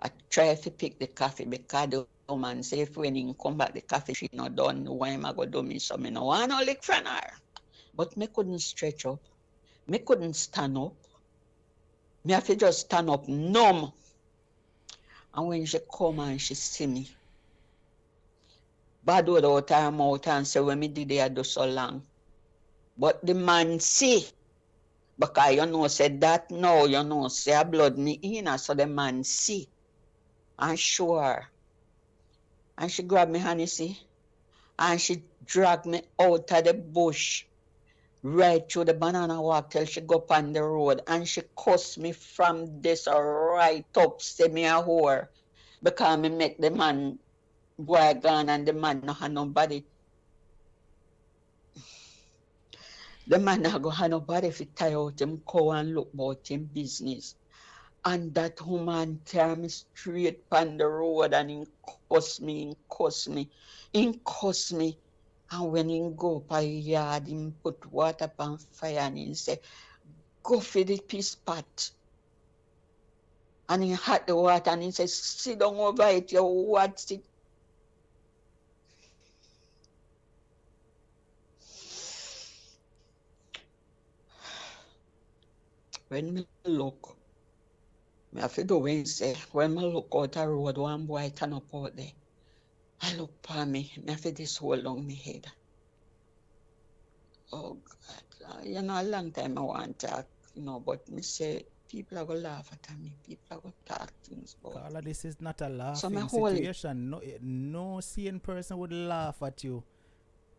I try to pick the coffee because the woman say if when him come back the coffee she not done, why am I go do me so me no want no lick from her. But me couldn't stretch up. Me couldn't stand up. Me have to just stand up numb. And when she come and she see me, bad word out her mouth and say when me did I do so long. But the man see, because you know said that now, you know say a blood me in, so the man see. And sure. And she grabbed me hand, you see, and she dragged me out of the bush, right through the banana walk till she go up on the road, and she cussed me from this right up, say me a whore, because me make the man boy gone and the man not have nobody. The man not go have nobody if he tie out him cow and look about him business. And that woman tear me straight on the road and he cuss me. And when he go up a yard, he put water on fire and he say, go for the piece pot. And he hot the water and he say, sit down over it, you what's it? When me look, me have to do when say, when me look out the road, one boy turn up out there. I look for me have to this whole long me head. Oh God, you know, a long time I want to talk, you know, but me say, people are going to laugh at me. People are going to talk things about Carla, this is not a so laughing situation. No sane person would laugh at you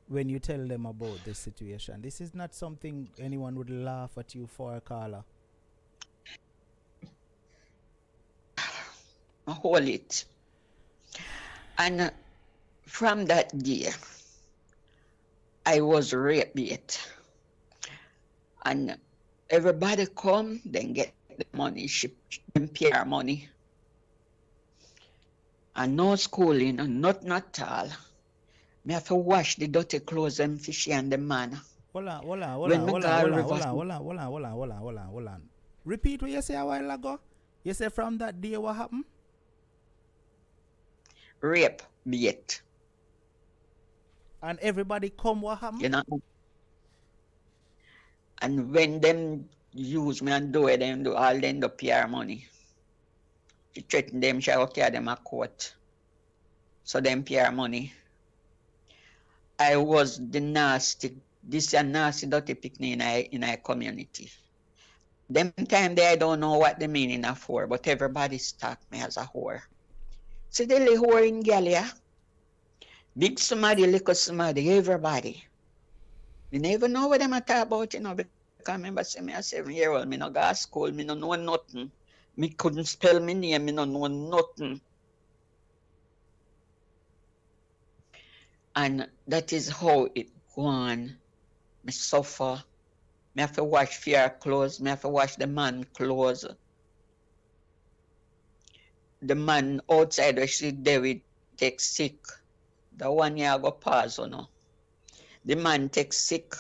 when you tell them about this situation. This is not something anyone would laugh at you for, Carla. I hold it. And from that day, I was rape bait. And everybody come, then get the money, ship them PR money. And no schooling, nothing at all. Me have to wash the dirty clothes and fishy and the man. Hold on. Repeat what you said a while ago. You said from that day what happened? Rape bait. And everybody come, what happened? You know? And when them use me and do it, them do all them the PR money. She threaten them, she will carry them a court. So them PR money. I was the nasty, this a nasty dirty picnic in our community. Them time there I don't know what the meaning of whore, but everybody stalk me as a whore. See the little whore in Galia? Big somebody, little somebody, everybody. We never know what them a talk about, you know, because I remember saying me a 7-year-old, me no go to school, me no know nothing. Me couldn't spell my name, me no know nothing. And that is how it gone. Me suffer. Me have to wash fear clothes, me have to wash the man clothes. The man outside where she there with take sick. The one year go pause, you know. The man takes sick.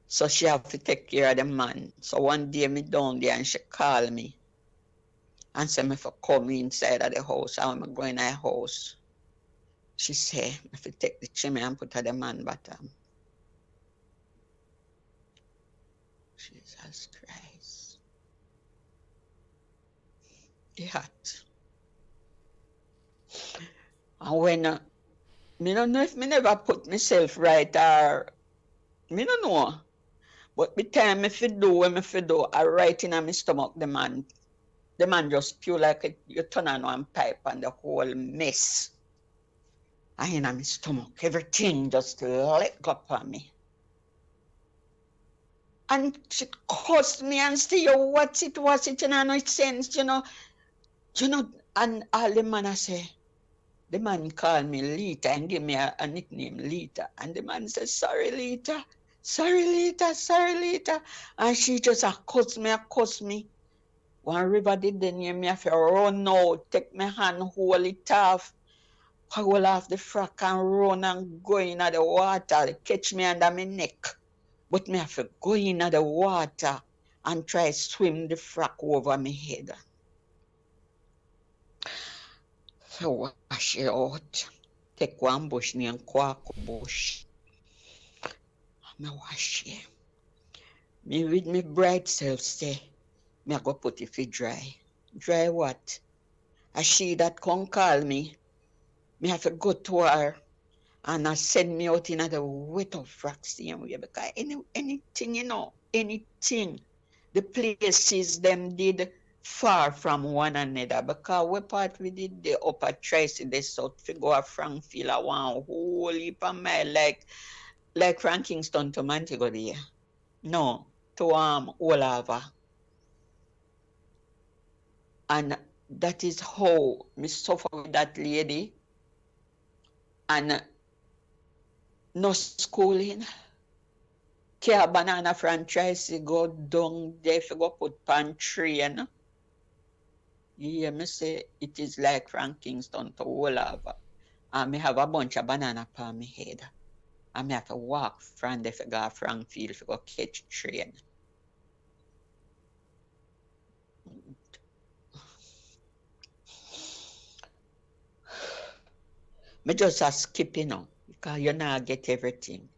So she have to take care of the man. So one day me down there and she call me. And say me for come inside of the house. I'm going in the house. She say, if you take the chimney and put her the man bottom. Jesus Christ. The hot. And when me don't know if me never put myself right or me don't know. But the time me fi do when me fi do, I right in my stomach the man just spew like you turn on one pipe and the whole mess. And in my stomach, everything just let go on me. And she cursed me and say, "Oh, what's it, you know, no sense, you know, and all the man I say, the man called me Lita and give me a nickname, Lita. And the man said, sorry, Lita. And she just cuss me. One river did the near me, I feel run out, take my hand, hold it off. pull off the frock and run and go in the water, catch me under my neck. But me have to go in the water and try swim the frock over my head. So wash it out. Take one bush named Quack bush. Me wash it. Me with me bright self say, me I go put it for dry. Dry what? As she that come call me have to go to her and send me out in the wet of frock same way because anything, anything. The places them did far from one another because we part we did the upper Tracy, the south to go a Frankfield, I want whole heap of mile like from Kingston to Montego there. No, to all over. And that is how me suffer with that lady. And no schooling. Care banana franchise go down there if you go put pan train. Yeah, me say it is like from Kingston to Wolava. And me have a bunch of banana on my head. And me have to walk from there to go Frankfield if you go catch train. Me just a skip, because you not get everything.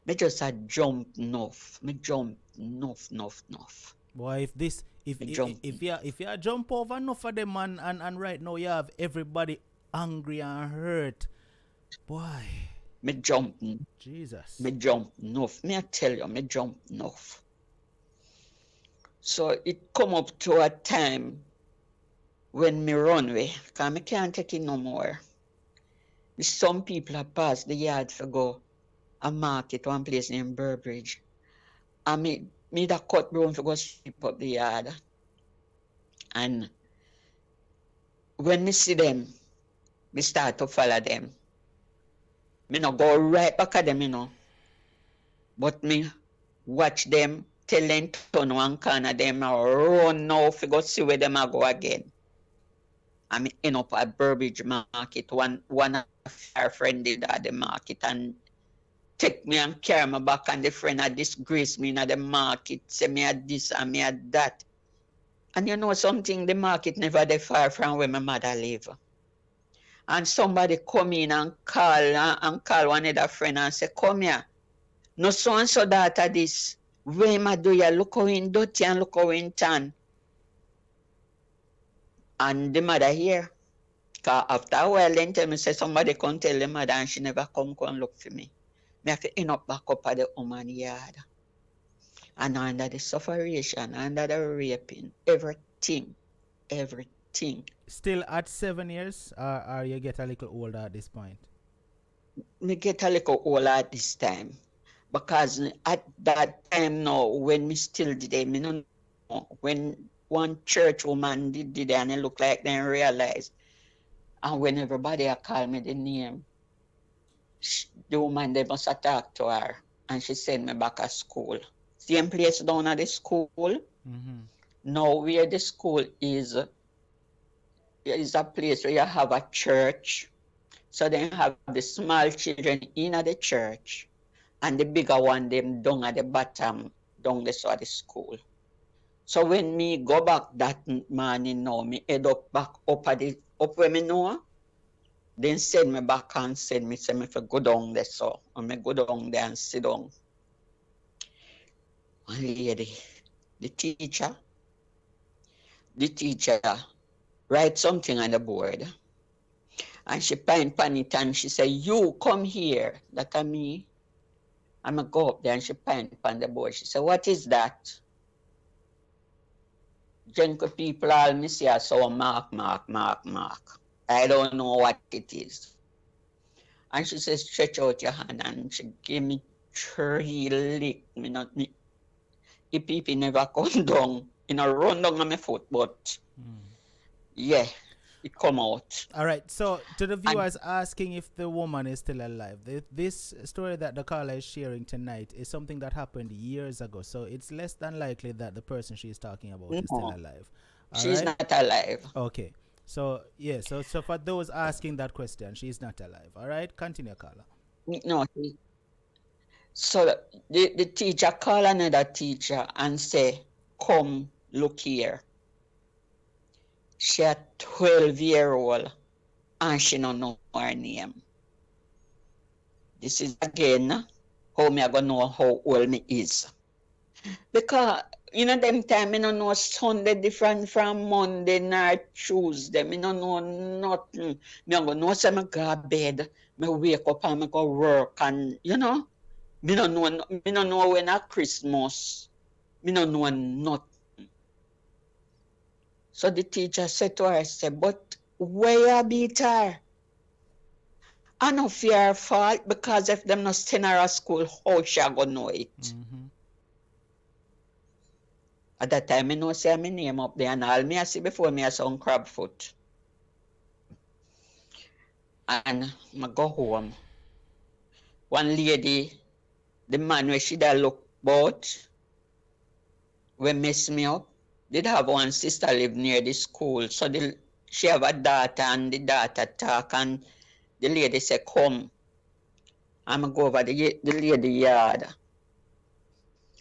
Me just a jump enough. Me jump enough. Boy, if you jump over enough of them and right now you have everybody angry and hurt. Boy. Me jump. Jesus. Me jump enough. Me I tell you, me jump enough. So it come up to a time when me run away, because me can't take it no more. Some people have passed the yard for go a market, one place named Burbridge. And me that cut brown for go sweep up the yard. And when me see them, me start to follow them. Me no go right back at them, But me watch them, tell them turn one corner, them run now for go see where them a go again. I mean, end up at Burbridge Market. One of our friend did at the market and take me and carry me back, and the friend had disgrace me in the market, say me had this and me had that. And you know something, the market never that far from where my mother live. And somebody come in and call one of the friend and say, come here. No so and so daughter this. Where ma do ya look how in dirty and look how in tan. And the mother here, because after a while, then tell me, say somebody come tell the mother and she never come look for me. Me have to end up back up at the woman yard. And under the sufferation, under the raping, everything. Still at 7 years, or you get a little older at this point? Me get a little older at this time. Because at that time now, when me still did it, me no know, when one church woman did it and it looked like they realized. And when everybody called me the name, the woman, they must have talked to her. And she sent me back to school. Same place down at the school. Mm-hmm. Now where the school is a place where you have a church. So then you have the small children in the church. And the bigger one, them down at the bottom, down the side of the school. So when me go back that morning now, me head up back up where me know, then send me back and send me, say me for go down there so. And me go down there and sit down. One lady, the teacher write something on the board. And she point on it and she say, you come here. That are me. And I go up there and she point on the board. She say, what is that? Gentle people all me see I saw mark. I don't know what it is. And she says, stretch out your hand, and she gave me 3 lick. The people never come down. Run down on my foot, but yeah, it come out. All right, so to the viewers asking if the woman is still alive, this story that the caller is sharing tonight is something that happened years ago, so it's less than likely that the person she's talking about is still alive. She's not alive. Okay. So yeah, so for those asking that question, she's not alive. All right, continue, Carla. No, so the teacher call another teacher and say, come look here. She a 12-year-old and she don't know her name. This is again how me I gonna know how old me is. Because them time me no know Sunday different from Monday nor Tuesday. Me no know nothing. Me gonna know say me go bed, me wake up and me go work and me no know when a Christmas. Me no know nothing. So the teacher said to her, say, but where you beat her? I no fear her fault because if them not send her to school, how she gonna know it? Mm-hmm. At that time, I know say my name up there and all me I see before me I saw Crabfoot. And I go home. One lady, the man where she da look about, when mess me up, did have one sister live near the school. So she have a daughter and the daughter talk and the lady say, come. I'm go over the lady yard.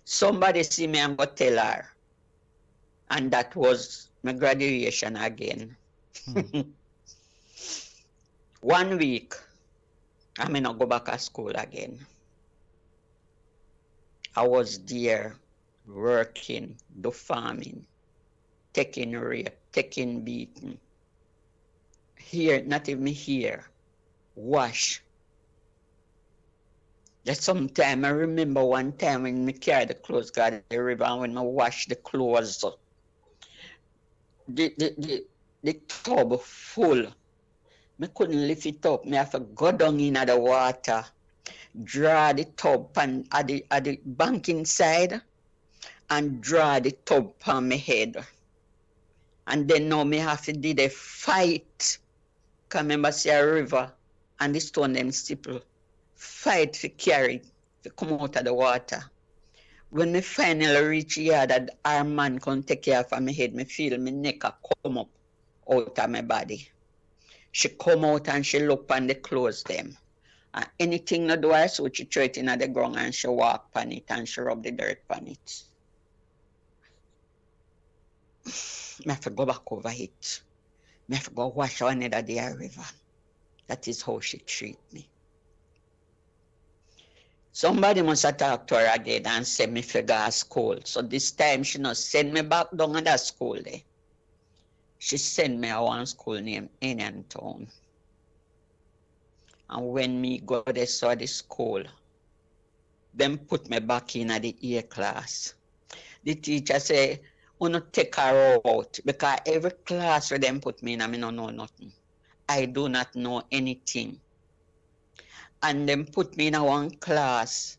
Somebody see me and go tell her. And that was my graduation again. Hmm. 1 week, I may not go back to school again. I was there working, do farming, taking rape, taking beating. Here, not even here, wash. Just sometime I remember one time when me carry the clothes got the river and when I wash the clothes, the tub full. Me couldn't lift it up. Me have to go down in the water, draw the tub pan at the bank inside and draw the tub on my head. And then now me have to do the fight. Cause remember see a river and the stone them stipple. Fight to carry to come out of the water. When me finally reach here that our man can take care of my head, me feel my neck a come up out of my body. She come out and she look on the clothes them. And anything no do her, so she throw it in the ground and she walk on it and she rub the dirt on it. Me have to go back over it. Me have to go wash another day a river. That is how she treat me. Somebody must have talked to her again and say me for go to school. So this time she not send me back down to that school there. She send me to one school named Indian Town. And when me go there saw the school, them put me back in at the A class. The teacher say, "Wanna take her out because every class where them put me in, I don't know nothing. I do not know anything." And them put me in a one class.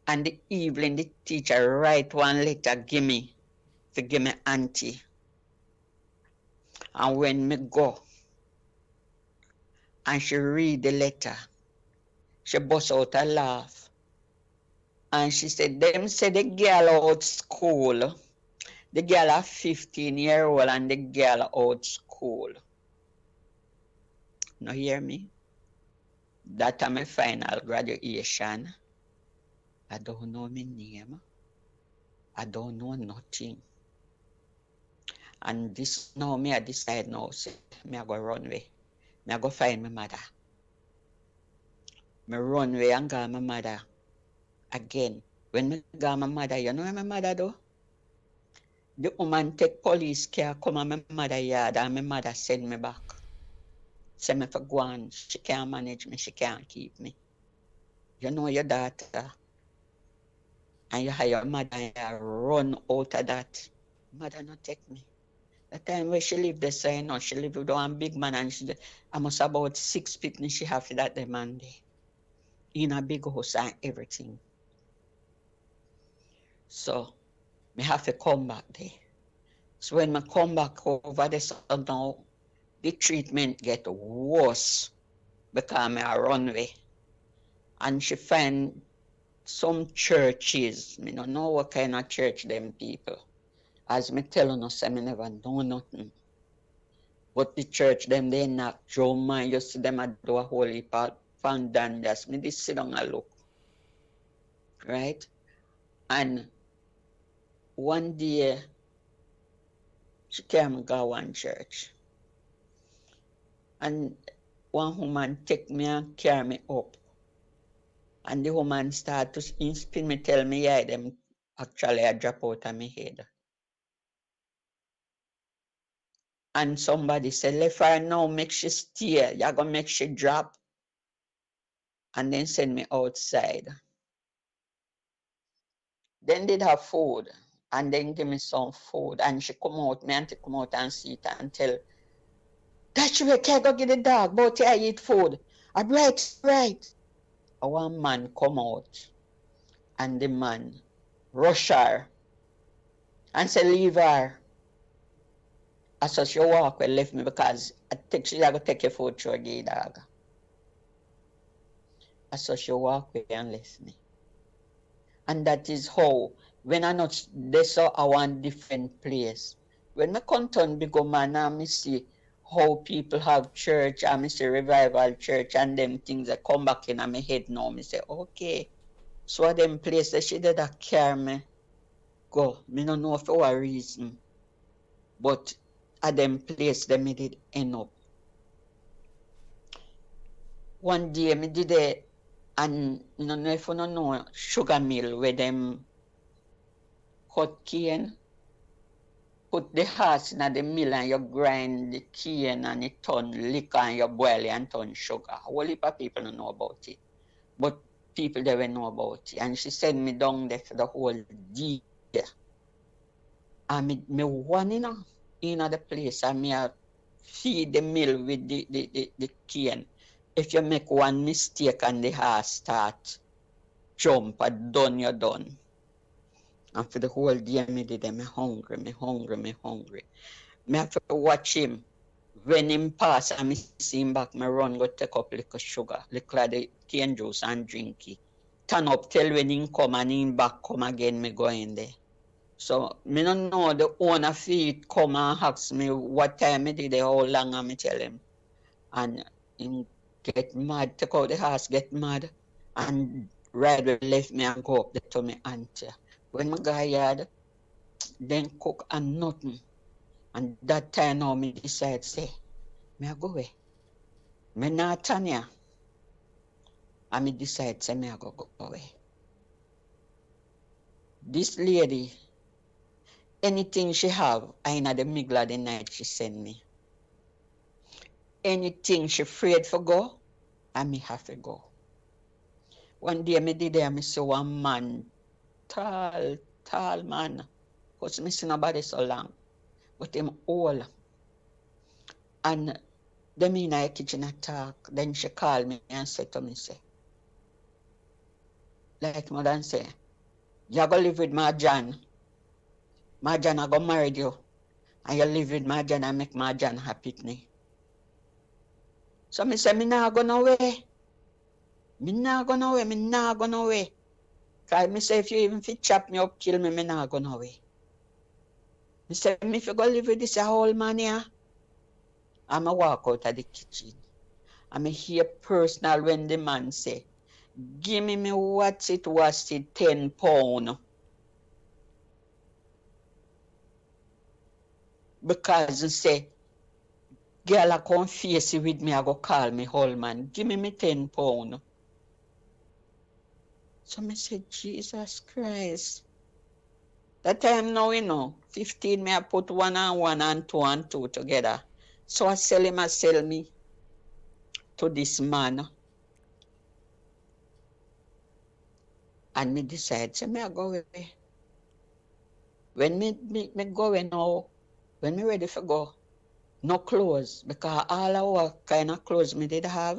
And the evening, the teacher write one letter, give me auntie. And when me go, and she read the letter, she bust out a laugh. And she said, them say the girl out school. The girl are 15-year-old and the girl out school. Now hear me? That is my final graduation. I don't know my name. I don't know nothing. And this now me I decide now, say, me I go run away. Me I go find my mother. Me run away and go my mother again. When me go my mother, you know my mother do? The woman take police car come on my mother yard and my mother send me back. Say me for go on, she can't manage me, she can't keep me. You know your daughter. And you have your mother and run out of that. Mother not take me. The time where she lived there, so you know, she lived with one big man and she almost about 6 people she have for that man there. In a big house and everything. So, me have to come back there. So when I come back over there, so now the treatment get worse because me a run away. And she find some churches, me don't know what kind of church them people. As me telling us, I never know nothing. But the church, them, they knock drum, man. You see them, I do a whole heap of fandangas. Me just sit down and look. Right? And one day, she came and go one church. And one woman take me and carry me up. And the woman start to spin me, tell me, yeah, them actually I drop out of my head. And somebody said, let her know, make she stay. You're going to make she drop. And then send me outside. Then did her food. And then give me some food. And she come out, me auntie come out and see it and tell, that you can't go get the dog, but I eat food. I'm right. A one man come out. And the man rush her. And say, leave her. I saw she walk well left me because I think she's going to take your food to a gay dog. I saw she walk away and left me. And that is how, when I not, they saw I want different place. When I come to big man, I see how people have church, I see revival church and them things that come back in my head now. I say, okay. So them places she did that carry me go. Me don't know for what reason. But at them place them me did end up. One day me did it, and you know if you don't know sugar mill where them cut cane, put the horse in the mill and you grind the cane and it turn liquor and you boil it and turn sugar. A whole heap of people don't know about it. But people they will know about it. And she sent me down there for the whole day. And me one in the place and me feed the mill with the cane. If you make one mistake and the horse start jump and done, you're done. And for the whole day, me did me hungry. Me have to watch him. When him pass and me see him back, me run go take up little sugar, little of the cane juice and drink it. Turn up till when him come and him back come again, me go in there. So me don't know the owner feet come and ask me what time me did it, how long, and me tell him. And him get mad, take out the horse, get mad, and ride left me and go up there to me auntie. When my guy yard, then cook and nothing. And that time now me decide say, me I go away. Me not Tanya. And me decide say me I go away. This lady, anything she have, in the middle of the night she send me. Anything she afraid for go, I me have to go. One day me did there, me see one man, tall man, because me see nobody so long, but him old. And them in the kitchen attack, then she called me and said to me, say, like mother and say, you go live with my John. My John I go marry you. And you live with my John and make my John happy with me. So me say, me not go nowhere. Me not go nowhere. Cause me say, if you even fit chop me up, kill me, me not go nowhere. Me say, me if you go live with this old man here, I'ma walk out of the kitchen. I'ma hear personal when the man say, give me what it was, it £10. Because he say, girl, I come face it with me, I go call me whole man. Give me £10. So me say, Jesus Christ. That time now, 15, me I put 1 and 1 and 2 and 2 together. So I sell me to this man. And me decide, say, me I go away. When me go away now, when me ready for go, no clothes, because all our kind of clothes me did have,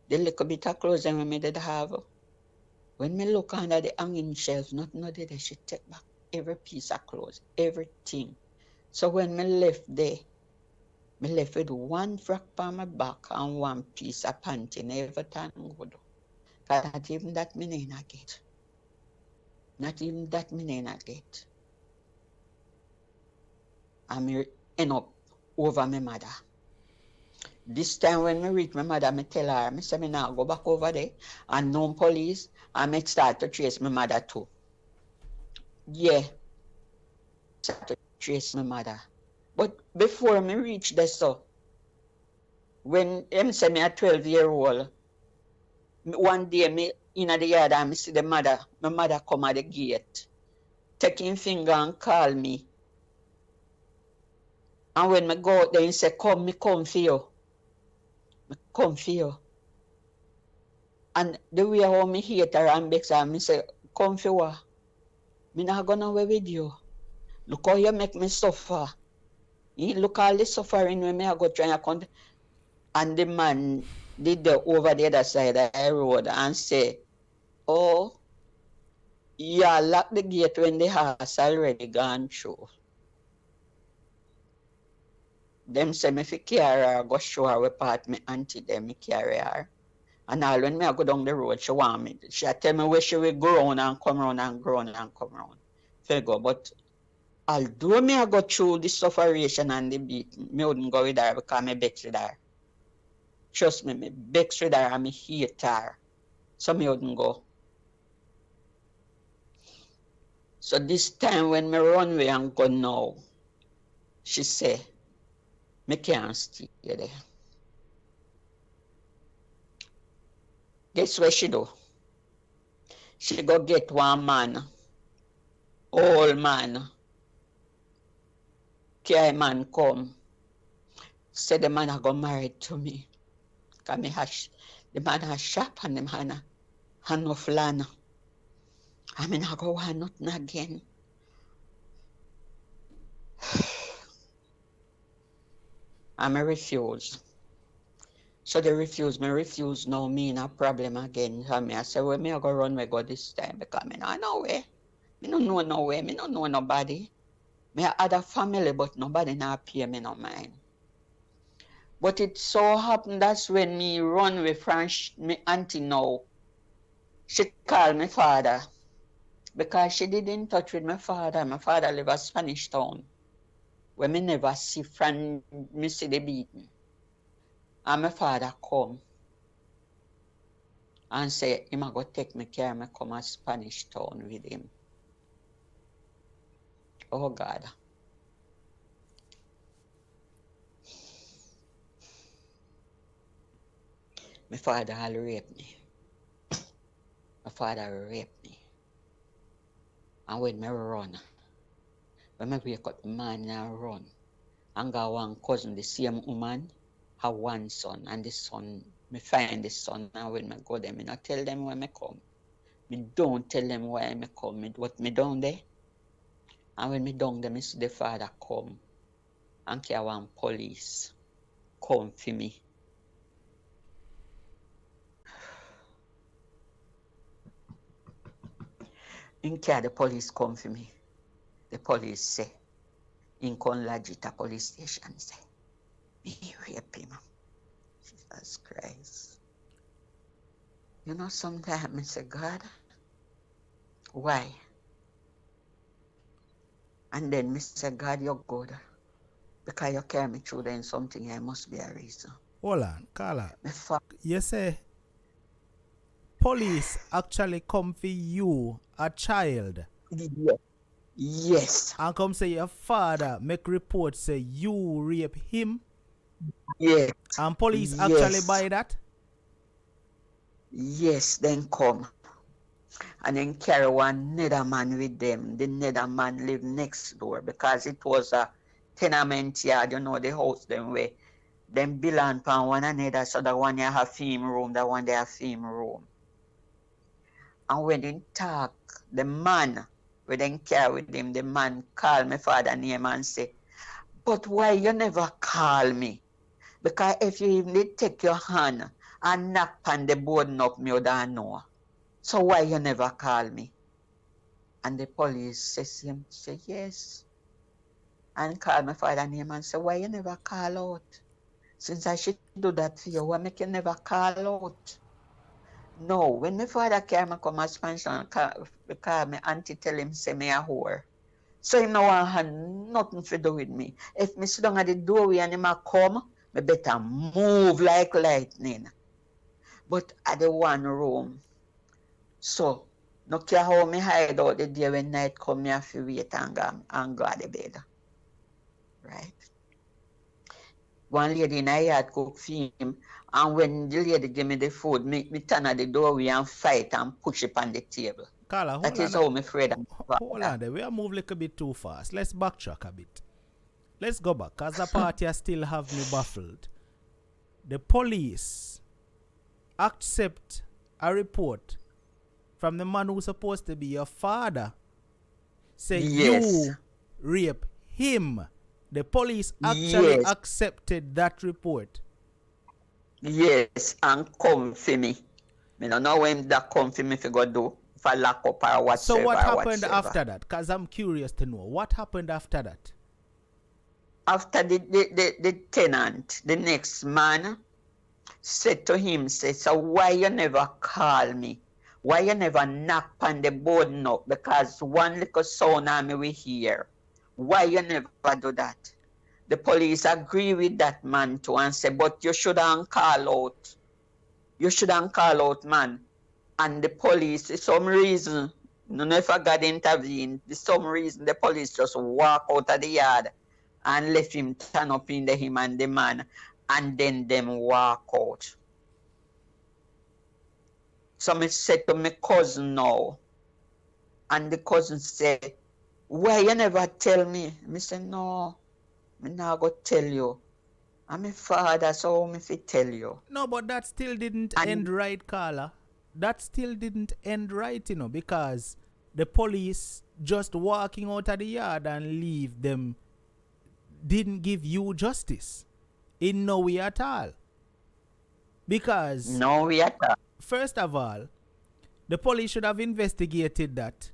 the little bit of clothes that me did have. When me look under the hanging shelf, nothing did I should take back every piece of clothes, everything. So when me left there, me left with 1 frock on my back and 1 piece of panty, everything good. Because not even that me not get. Not even that me not get. And me end up over my mother. This time when me reach my mother, me tell her, me say me now go back over there and known police and me start to trace my mother too. Yeah, start to trace my mother. But before me reach there, so when him say me a 12-year-old, one day me in the yard and me see the mother, my mother come at the gate, taking finger and call me. And when me go out there, he say, come, me come for you. Me come for you. And the way how me hate her and vex her, me say, come for what? Me not gonna away with you. Look how you make me suffer. Look all the suffering when me I go try and come. And the man did the over the other side of the road and say, oh, yeah, lock the gate when the horse already gone through. Them say me fi carry her, go show her where part me auntie them, me carry her. And all when me I go down the road, she want me. She tell me where she will go round and come round and go round and come round. Figure, but although me I go through the sufferation and the beat, me wouldn't go with her because me vex with her. Trust me, me vex with her and me hate her. So me wouldn't go. So this time when me run away and go now, she say, me can't stay there. Guess what she do? She go get one man, old man. Carry man come. Say the man a go married to me. Cause me the man has shop and the man a enough land. I mean I go want nothing again. And me refuse. So they refuse, me refuse now me in a problem again. So me I say, well, me I go run we go this time because me no know where. Me no know no way, me no know nobody. Me I had a family, but nobody not pay me no mind. But it so happened that's when me run with from me auntie now. She called my father because she didn't touch with my father. My father live a Spanish town where me never see from me see the beating. And my father come and say, him a go take me care, me come a Spanish town with him. Oh God. My father all raped me. My father raped me. And when me run, when me wake up the morning and run, and got one cousin, the same woman, have one son, and the son, me find the son, and when me go there, me not tell them where me come. Me don't tell them why me come, what me down there. And when me down there, me see the father come, and carry one police come for me. In care the police come for me. The police say, in Conlagita police station say, me rape him. Jesus Christ. You know, sometimes I say, God, why? And then me say, God, you're good. Because you carry me through then something, there must be a reason. Hold on, Carla. You say police actually come for you, a child. Yes. Yes. And come say your father make report say you rape him. Yes. And police actually buy that? Yes, then come. And then carry one nether man with them. The nether man live next door because it was a tenement yard, you know, the house them where them belong upon one another. So the one you have theme room, the one they have theme room. And when they talk, the man, when they carry with him, the man call my father name and say, but why you never call me? Because if you even take your hand and knock on the board up, me would know. So why you never call me? And the police says him, say yes. And call my father name and say, why you never call out? Since I should do that for you, why make you never call out? No, when my father came and come as pension, because my auntie tell him, say me a whore. So him no want have nothing to do with me. If me sit down at the doorway and him a come, Me better move like lightning. But at the one room, so no care how me hide out the day when night come, me have to wait and go at the bed. Right? One lady in a yard cook for him, and when the lady give me the food, me turn at the doorway and fight and push it on the table. Carla, That is how me afraid of hold on there. We are moving a little bit too fast. Let's backtrack a bit. Let's go back, because the party still have me baffled. The police accept a report from the man who's supposed to be your father. Say you rape him. The police actually accepted that report. Yes, and come for me. I don't know when that come for me if you go do. If I lock up or whatsoever. So what happened after that? Because I'm curious to know. What happened after that? After the tenant, the next man said to him, so why you never call me? Why you never knock on the board no? Because one little sound on me we hear. Why you never do that? The police agree with that man too and say, but you shouldn't call out. You shouldn't call out, man. And the police, for some reason, no know if I got intervened, for some reason the police just walk out of the yard and left him turn up in the him and the man, and then them walk out. So I said to my cousin now, and the cousin said, why you never tell me? I said, no, I'm not going to tell you. I'm my father, so I'm fi tell you. No, but that still didn't end right, Carla. That still didn't end right, you know, because the police just walking out of the yard and leave them didn't give you justice in no way at all. Because no way at all. First of all, the police should have investigated that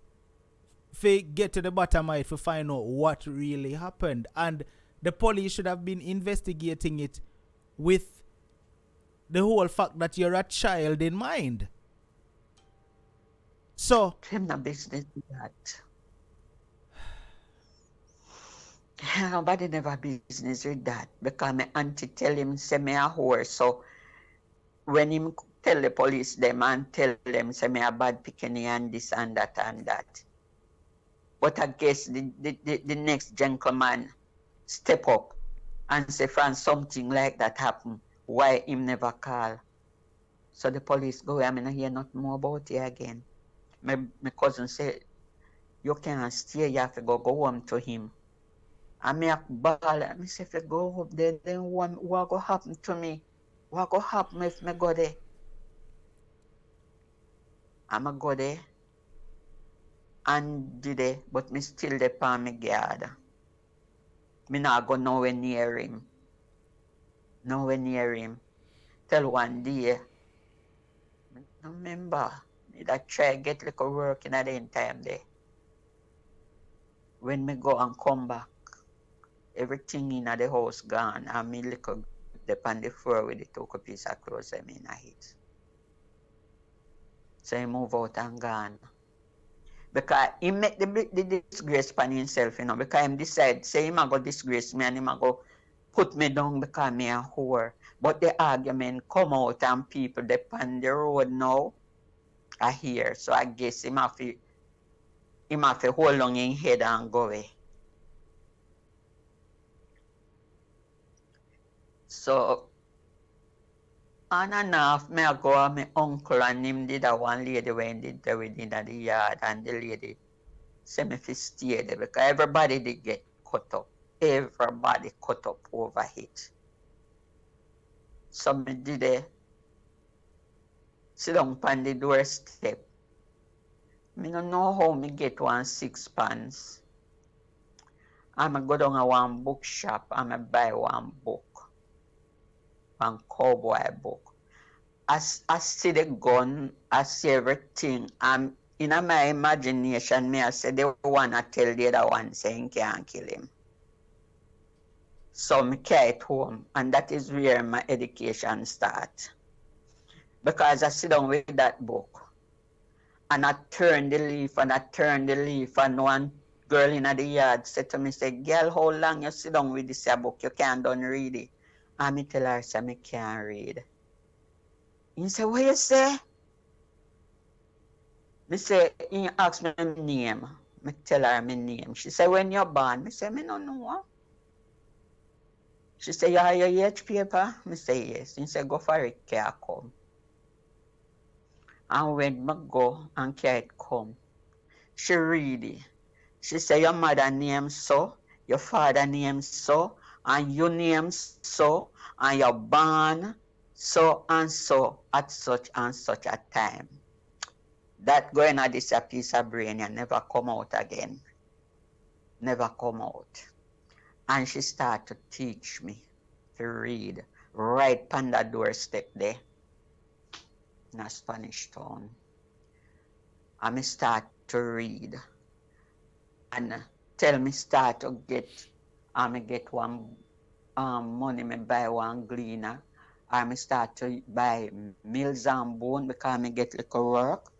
to get to the bottom of it to find out what really happened. And the police should have been investigating it with the whole fact that you're a child in mind. So I'm not business with that. Nobody never business with that because my auntie tell him say me a whore. So when him tell the police them and tell them say me a bad picking and this and that and that. But I guess the next gentleman step up and say, Fran, something like that happen. Why him never call? So the police go, I mean, I hear nothing more about it again. My cousin said, you can't stay, you have to go home to him. I me a ball, I say, if you go up there, then what go happen to me? What go happen if me go there? I'm a go there. And did it, but me still there on me guard. Me not go nowhere near him. Nowhere near him. Till one day, I remember, I try get little work in a day time there. When me go and come back, everything in the house gone, and me little up on the floor with the took a piece of clothes I mean I hit. So he move out and gone. Because he make the disgrace upon himself, you know, because him decide, say him a go disgrace me and him a go put me down because me a whore. But the argument come out and people they on the road now are here. So I guess him have to hold on in head and go away. So on and off, me I go with my uncle and him did a one lady when did the wedding at the yard and the lady say me fi stay there because everybody did get cut up. Everybody cut up over it. So me did sit down on the doorstep. Me don't know how me get 1 6 pence. I'm go down a one bookshop and I buy one book. One cowboy book. I see the gun, I see everything. In my imagination, me I say the one I tell the other one saying can't kill him. So me carry it home, and that is where my education starts. Because I sit down with that book, and I turn the leaf, and one girl in the yard said to me, say, girl, how long you sit down with this book? You can't done read it. And me tell her, say, me can't read. He say, what you say? Me say, he ask me my name. Me tell her my name. She say, when you're born? Me say, me no know. She say, you have your age paper? Me say, yes. He say, go for it, care come. And when me go and care come, she read it. She say, your mother name so, your father name so, and your name so, and you're born so and so at such and such a time. That going at this a piece of brain and never come out again. Never come out. And she start to teach me to read right on the doorstep there in a Spanish town. And me start to read. And tell me start to get, and me get one money, me buy one gleaner. Or me start to buy meals and bone because me get little work.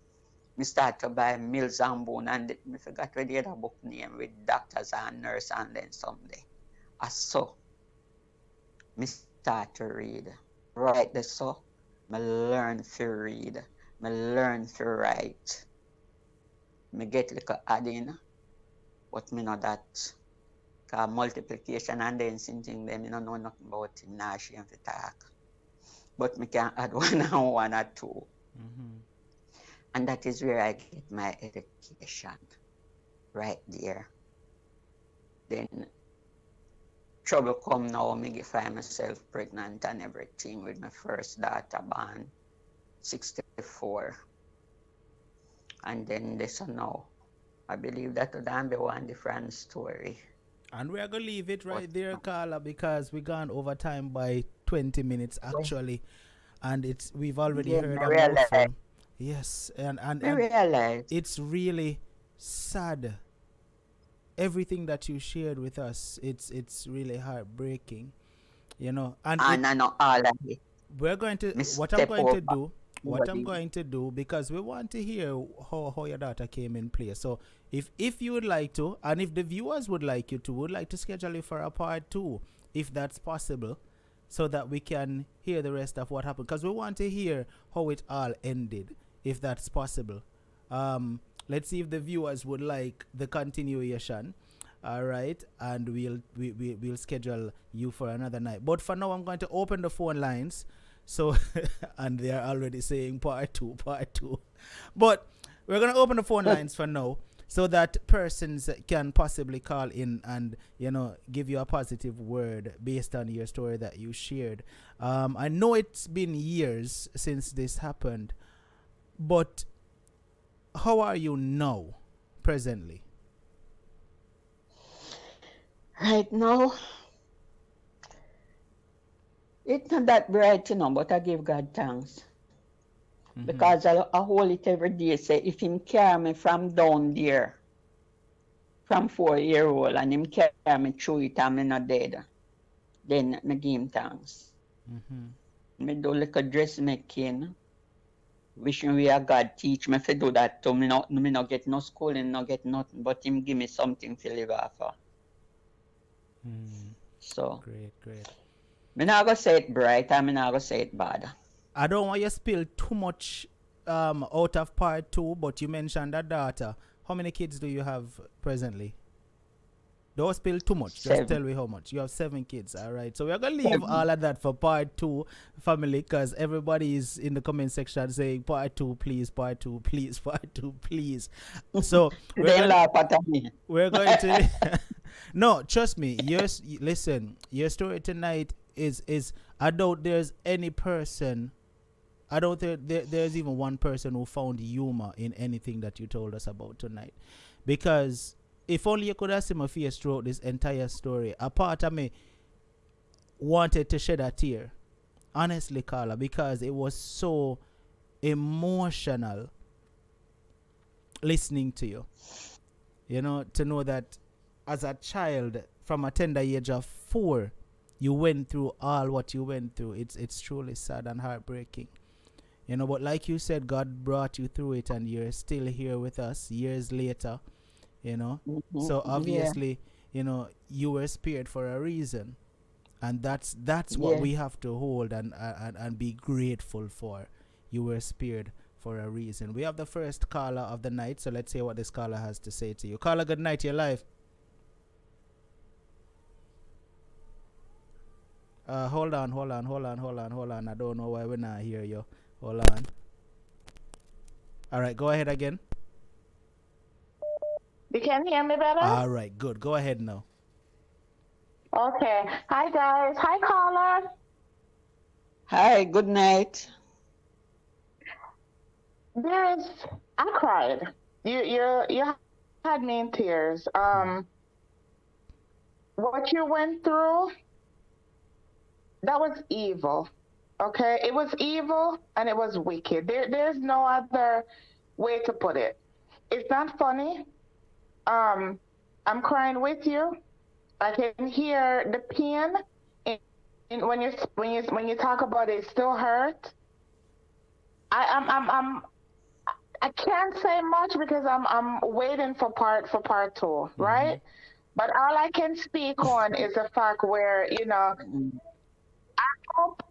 Me start to buy meals and bone, and me forgot what the other book name with doctors and nurse and then someday. So me start to read. Right there so, me learn to read. Me learn to write. Me get little adding, but me know that. Because multiplication and then something them, me don't know nothing about it, nah shame to talk. But me can add one and one or two. Mm-hmm. And that is where I get my education. Right there. Then trouble come now, me find myself pregnant and everything with my first daughter born, 64. And then this now. I believe that would be one different story. And we're going to leave it right there, Carla, because we gone over time by 20 minutes actually. And we've already heard a mouthful. Yes, and it's really sad. Everything that you shared with us, it's really heartbreaking, you know. And I know all of it. We're going to what I'm going to do, because we want to hear how your daughter came in play. So if you would like to, and if the viewers would like you to, would like to schedule it for a part 2, if that's possible, so that we can hear the rest of what happened, because we want to hear how it all ended, if that's possible. Let's see if the viewers would like the continuation. All right, and we'll schedule you for another night. But for now, I'm going to open the phone lines. So, and they are already saying part 2. But we're going to open the phone lines for now, so that persons can possibly call in and, you know, give you a positive word based on your story that you shared. I know it's been years since this happened, but how are you now, presently? Right now, it's not that bright, you know, but I give God thanks. Mm-hmm. Because I hold it every day, say, if him carry me from down there, from 4-year-old, and him carry me through it and me not dead, then I give him thanks. Mm-hmm. Me do like a dressmaking. Wishing we are God teach me to do that too. Me not get no schooling, not get nothing, but him give me something to live off of. So great. Me not gonna say it bright, and me not gonna say it bad. I don't want you to spill too much out of part 2, but you mentioned a daughter. How many kids do you have presently? Don't spill too much. 7. Just tell me how much. You have 7 kids. All right. So we're going to leave all of that for part 2, family, because everybody is in the comment section saying part 2, please, part 2, please, part 2, please. So they laugh at me. We're going to... No, trust me. Listen, your story tonight is I doubt there's any person... I don't think there's even one person who found humor in anything that you told us about tonight. Because if only you could have seen my face throughout this entire story, a part of me wanted to shed a tear. Honestly, Carla, because it was so emotional listening to you. You know, to know that as a child, from a tender age of 4, you went through all what you went through. It's truly sad and heartbreaking. You know, but like you said, God brought you through it, and you're still here with us years later, you know. Mm-hmm. So obviously, you know, you were spared for a reason. And that's what we have to hold and be grateful for. You were spared for a reason. We have the first caller of the night, so let's hear what this caller has to say to you. Caller, good night, you're live. Hold on. I don't know why we're not hear you. Hold on. All right, go ahead again. You can hear me better? All right, good. Go ahead now. Okay. Hi, guys. Hi, caller. Hi, good night. I cried. You had me in tears. What you went through, that was evil. Okay? It was evil and it was wicked. There's no other way to put it. It's not funny. I'm crying with you. I can hear the pain in when you talk about it. It still hurt. I can't say much because I'm waiting for part 2, right? But all I can speak on is the fact where I hope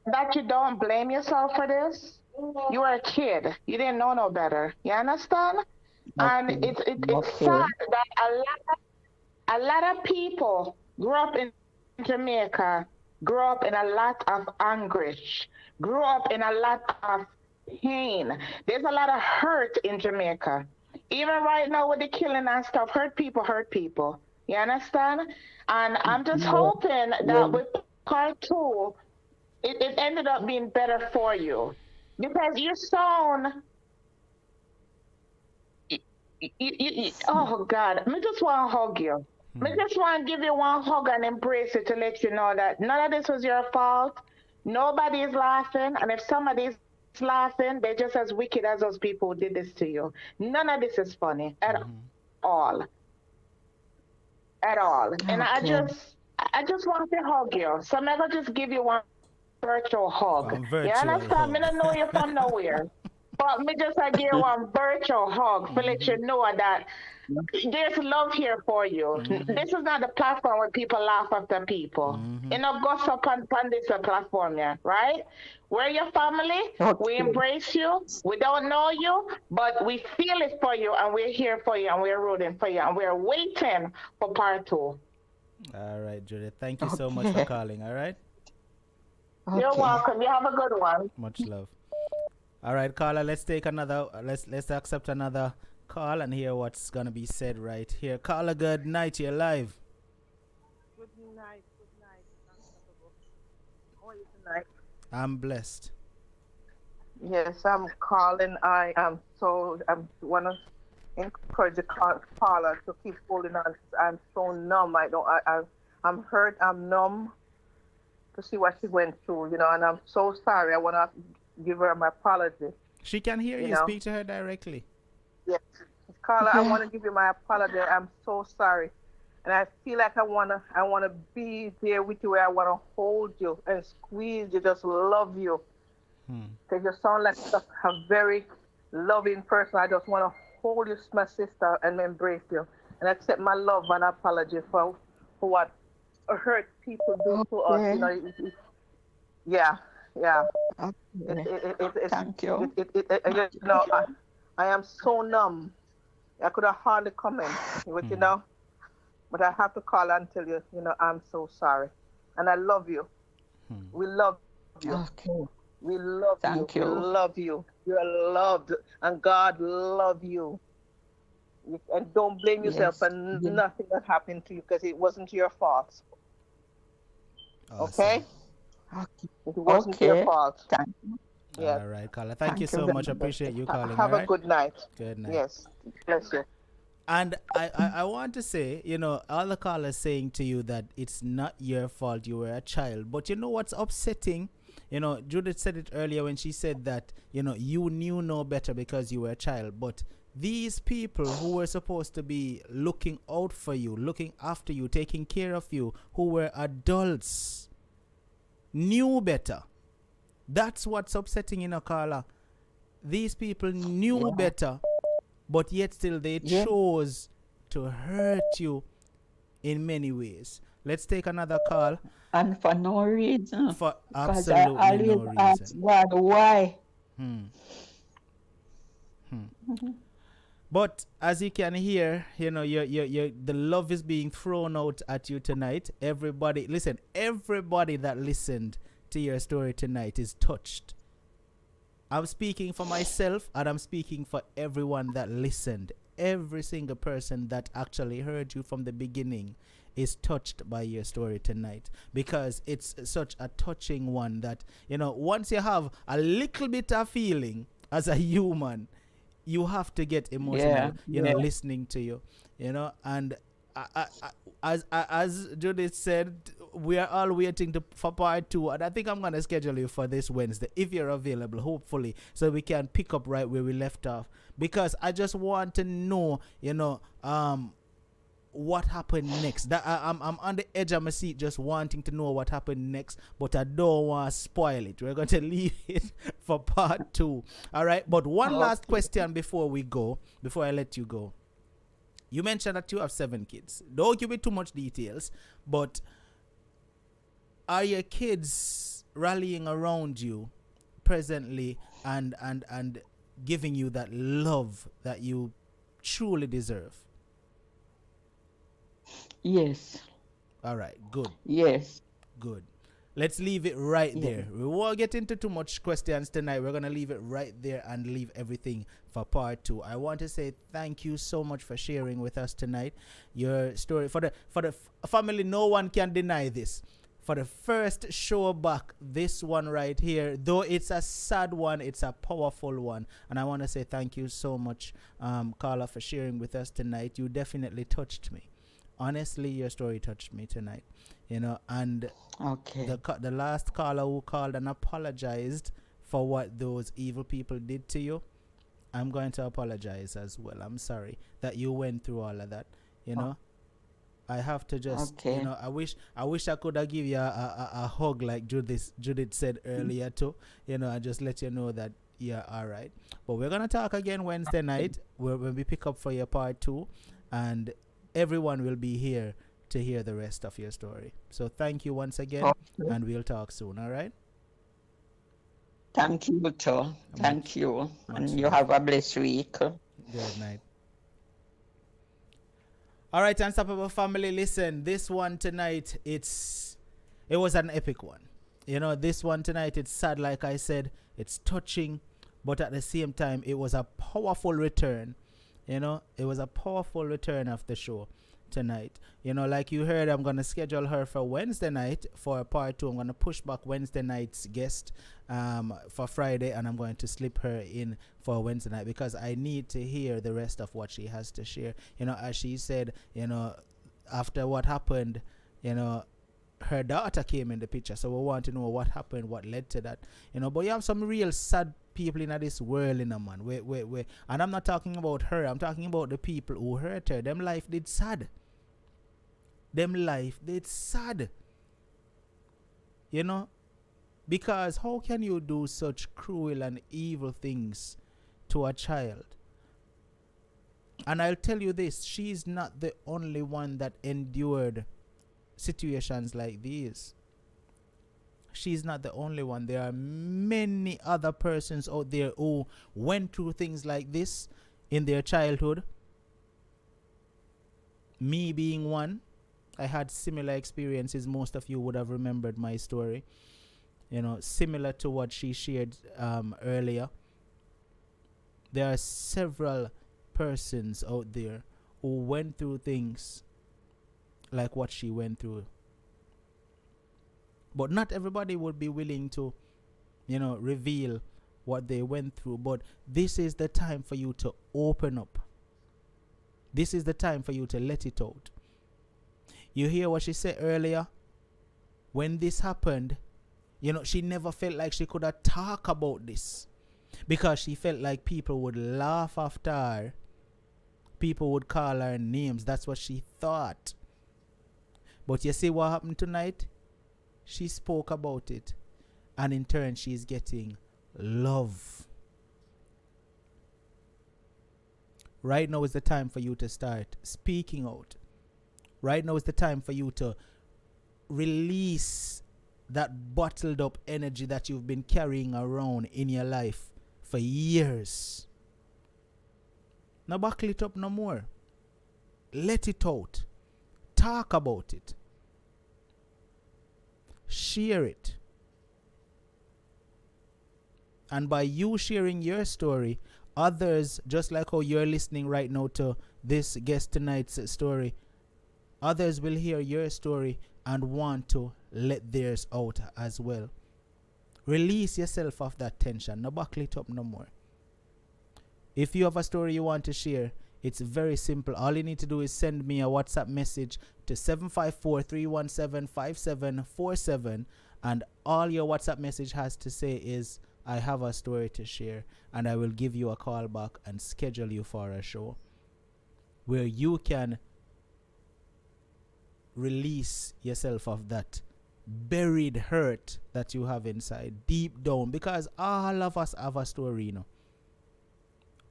that you don't blame yourself for this. You were a kid. You didn't know no better. You understand? And it's sad that a lot of people grew up in Jamaica, grew up in a lot of anguish, grew up in a lot of pain. There's a lot of hurt in Jamaica. Even right now with the killing and stuff, hurt people. You understand? And I'm just hoping that with part 2, it ended up being better for you. Because your son, oh God, I just want to hug you. I just want to give you one hug and embrace it to let you know that none of this was your fault. Nobody is laughing. And if somebody is laughing, they're just as wicked as those people who did this to you. None of this is funny at all. At all. And I just want to hug you. So I'm going to just give you one virtual hug. You understand? Me don't know you from nowhere. But me just give you one virtual hug to let you know that there's love here for you. This is not the platform where people laugh after people. You know, gossip on this platform, yeah, right? We're your family. We embrace you. We don't know you, but we feel it for you, and we're here for you, and we're rooting for you, and we're waiting for part 2. All right, Judith. Thank you so much for calling. All right. You're welcome. You have a good one. Much love. All right, caller. Let's take another. Let's accept another call and hear what's gonna be said right here. Caller, good night. You're live. Good night. Unstoppable. How are you tonight? I'm blessed. Yes, I'm calling. I want to encourage the caller to keep holding on. I'm so numb. I'm hurt. I'm numb to see what she went through, and I'm so sorry. I want to give her my apology. She can hear you. Speak to her directly. Yes. Carla, I want to give you my apology. I'm so sorry. And I feel like I wanna be there with you, where I want to hold you and squeeze you, just love you. Because you sound like a very loving person. I just want to hold you, my sister, and embrace you. And accept my love and apology for what hurt people do to us. Yeah. Thank you. I am so numb. I could have hardly comment, but I have to call and tell you, I'm so sorry. And I love you. We love you. Okay. We love Thank you. you. We love you. You're loved, and God love you. And don't blame yourself for nothing that happened to you, because it wasn't your fault. Awesome. Okay? It wasn't your fault. Thank you. Yes. All right, caller. Thank you so much. Appreciate you calling. Have all a right? good night. Good night. Yes. Bless you. And I want to say, all the callers saying to you that it's not your fault, you were a child. But you know what's upsetting? Judith said it earlier when she said that, you knew no better because you were a child. But these people who were supposed to be looking out for you, looking after you, taking care of you, who were adults, knew better. That's what's upsetting, Carla. These people knew better, but yet still they chose to hurt you in many ways. Let's take another call And for no reason. for Because I absolutely no always ask reason. God why. But as you can hear, you know, the love is being thrown out at you tonight. Everybody, listen, everybody that listened to your story tonight is touched. I'm speaking for myself and I'm speaking for everyone that listened. Every single person that actually heard you from the beginning is touched by your story tonight, because it's such a touching one that, you know, once you have a little bit of feeling as a human, you have to get emotional, you know, listening to you, you know. And as Judith said, we are all waiting for part 2, and I think I'm gonna schedule you for this Wednesday if you're available, hopefully, so we can pick up right where we left off, because I just want to know, you know, what happened next. That I'm on the edge of my seat just wanting to know what happened next, but I don't want to spoil it. We're going to leave it for part 2. All right, but one last question before I let you go. You mentioned that you have 7 kids. Don't give me too much details, but are your kids rallying around you presently and giving you that love that you truly deserve? Yes. All right, good. Yes. Good. Let's leave it right there. We won't get into too much questions tonight. We're going to leave it right there and leave everything for part 2. I want to say thank you so much for sharing with us tonight your story. For the family, no one can deny this. For the first show back, this one right here, though it's a sad one, it's a powerful one. And I want to say thank you so much, Carla, for sharing with us tonight. You definitely touched me. Honestly, your story touched me tonight, you know. And the last caller who called and apologized for what those evil people did to you, I'm going to apologize as well. I'm sorry that you went through all of that, you know. I have to just, you know, I wish I could have give you a hug like Judith said earlier too, you know, and just let you know that you're all right. But we're gonna talk again Wednesday night when we pick up for your part 2, and everyone will be here to hear the rest of your story. So thank you once again, and we'll talk soon. All right. Thank you too. Thank you, and you have a blessed week. Good night. All right, Unstoppable family, listen, this one tonight, it was an epic one. You know, this one tonight, it's sad, like I said, it's touching, but at the same time, it was a powerful return. You know, it was a powerful return of the show tonight. You know, like you heard, I'm going to schedule her for Wednesday night for part 2. I'm going to push back Wednesday night's guest for Friday, and I'm going to slip her in for Wednesday night because I need to hear the rest of what she has to share. You know, as she said, you know, after what happened, you know, her daughter came in the picture, so we want to know what happened, what led to that. You know, but you have some real sad people in this world, in a man. And I'm not talking about her. I'm talking about the people who hurt her. Them life did sad. You know, because how can you do such cruel and evil things to a child? And I'll tell you this: she's not the only one that endured situations like these. She's not the only one. There are many other persons out there who went through things like this in their childhood. Me being one. I had similar experiences. Most of you would have remembered my story. You know, similar to what she shared earlier. There are several persons out there who went through things like what she went through. But not everybody would be willing to, you know, reveal what they went through. But this is the time for you to open up. This is the time for you to let it out. You hear what she said earlier? When this happened, you know, she never felt like she could have talked about this because she felt like people would laugh after her. People would call her names. That's what she thought. But you see what happened tonight? She spoke about it, and in turn she's getting love. Right now is the time for you to start speaking out. Right now is the time for you to release that bottled up energy that you've been carrying around in your life for years. Now buckle it up no more. Let it out. Talk about it. Share it. And by you sharing your story, others, just like how you're listening right now to this guest tonight's story, others will hear your story and want to let theirs out as well. Release yourself of that tension. No buckle it up no more. If you have a story you want to share, it's very simple. All you need to do is send me a WhatsApp message to 754-317-5747, and all your WhatsApp message has to say is, I have a story to share, and I will give you a call back and schedule you for a show where you can release yourself of that buried hurt that you have inside deep down, because all of us have a story, you know.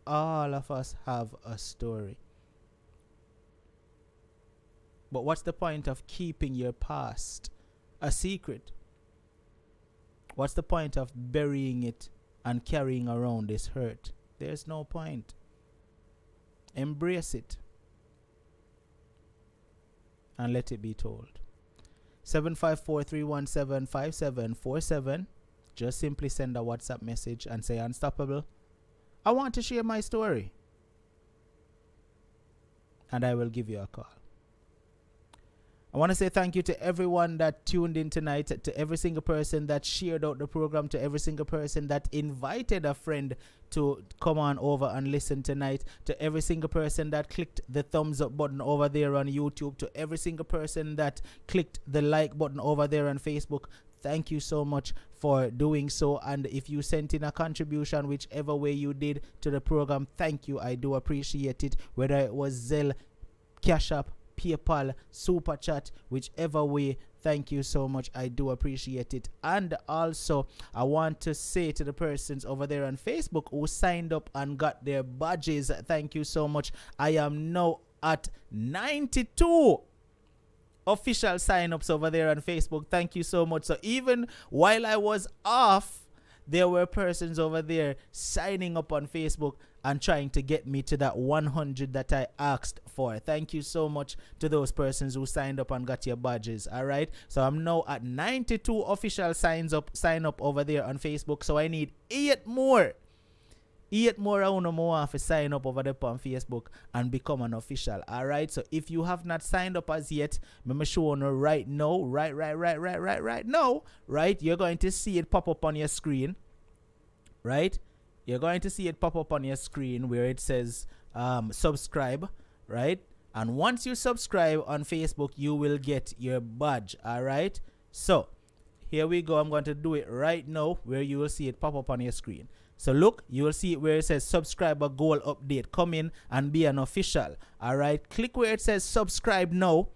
All of us have a story. But what's the point of keeping your past a secret? What's the point of burying it and carrying around this hurt? There's no point. Embrace it and let it be told. 754-317-5747. Just simply send a WhatsApp message and say, Unstoppable, I want to share my story. And I will give you a call. I want to say thank you to everyone that tuned in tonight, to every single person that shared out the program, to every single person that invited a friend to come on over and listen tonight, to every single person that clicked the thumbs up button over there on YouTube, to every single person that clicked the like button over there on Facebook. Thank you so much for doing so. And if you sent in a contribution, whichever way you did to the program, thank you. I do appreciate it. Whether it was Zelle, Cash App, PayPal, Super Chat, whichever way, thank you so much. I do appreciate it. And also, I want to say to the persons over there on Facebook who signed up and got their badges, thank you so much. I am now at 92 official sign-ups over there on Facebook. Thank you so much. So even while I was off, there were persons over there signing up on Facebook and trying to get me to that 100 that I asked for. Thank you so much to those persons who signed up and got your badges. All right. So I'm now at 92 official sign up over there on Facebook. So I need 8 more. 8 more I want to sign up over there on Facebook and become an official. All right. So if you have not signed up as yet, I'm showing you right now, right now, right? You're going to see it pop up on your screen, right? You're going to see it pop up on your screen where it says subscribe, right? And once you subscribe on Facebook, you will get your badge. All right. So here we go. I'm going to do it right now where you will see it pop up on your screen. So look, you will see it where it says subscriber goal update. Come in and be an official. All right. Click where it says subscribe now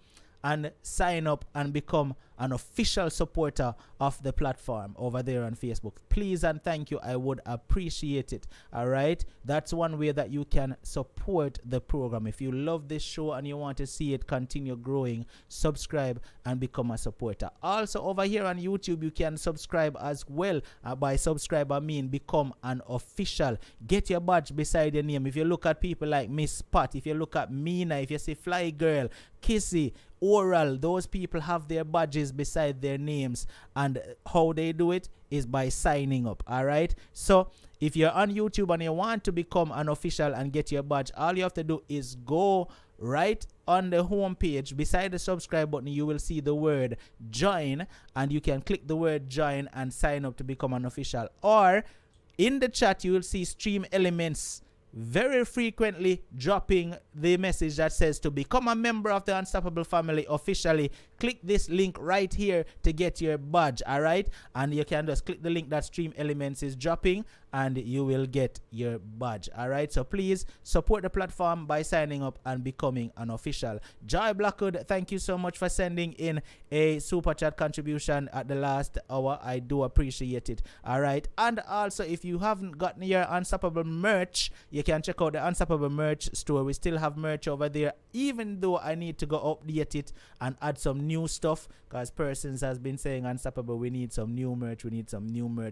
and sign up and become an official supporter of the platform over there on Facebook. Please and thank you. I would appreciate it. All right. That's one way that you can support the program. If you love this show and you want to see it continue growing, subscribe and become a supporter. Also over here on YouTube, you can subscribe as well. By subscribe, I mean become an official. Get your badge beside your name. If you look at people like Miss Pat, if you look at Mina, if you see Fly Girl, Kissy, Oral, those people have their badges beside their names, and how they do it is by signing up. All right. So if you're on YouTube and you want to become an official and get your badge, all you have to do is go right on the home page beside the subscribe button. You will see the word join, and you can click the word join and sign up to become an official. Or in the chat, you will see Stream Elements very frequently dropping the message that says to become a member of the Unstoppable family officially. Click this link right here to get your badge. All right. And you can just click the link that Stream Elements is dropping and you will get your badge. All right. So please support the platform by signing up and becoming an official. Joy Blackwood, thank you so much for sending in a super chat contribution at the last hour. I do appreciate it. All right. And also, if you haven't gotten your Unstoppable merch, you can check out the Unstoppable merch store. We still have merch over there, even though I need to go update it and add some new stuff, because persons has been saying, Unstoppable, we need some new merch,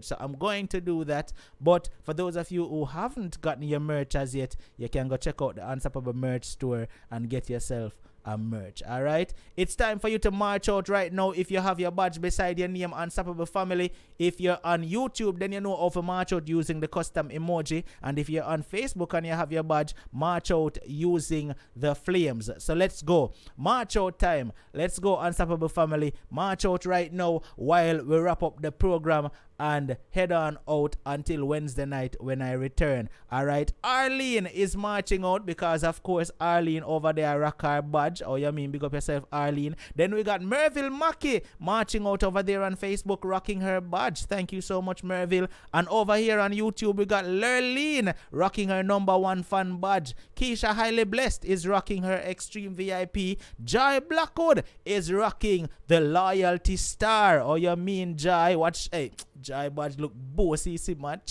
so I'm going to do that. But for those of you who haven't gotten your merch as yet, you can go check out the Unstoppable merch store and get yourself a merch. All right, it's time for you to march out right now. If you have your badge beside your name, Unstoppable Family. If you're on YouTube, then you know how to march out using the custom emoji. And if you're on Facebook and you have your badge, march out using the flames. So let's go. March out time. Let's go, Unstoppable Family. March out right now while we wrap up the program and head on out until Wednesday night when I return. All right, Arlene is marching out because, of course, Arlene over there rock her badge. Oh, you mean big up yourself, Arlene. Then we got Merville Mackey marching out over there on Facebook, rocking her badge. Thank you so much, Merville. And over here on YouTube, we got Lurleen rocking her #1 fan badge. Keisha Highly Blessed is rocking her Extreme VIP. Joy Blackwood is rocking the Loyalty Star. Oh, you mean Joy? Watch, hey, Jai badge look bossy, see man.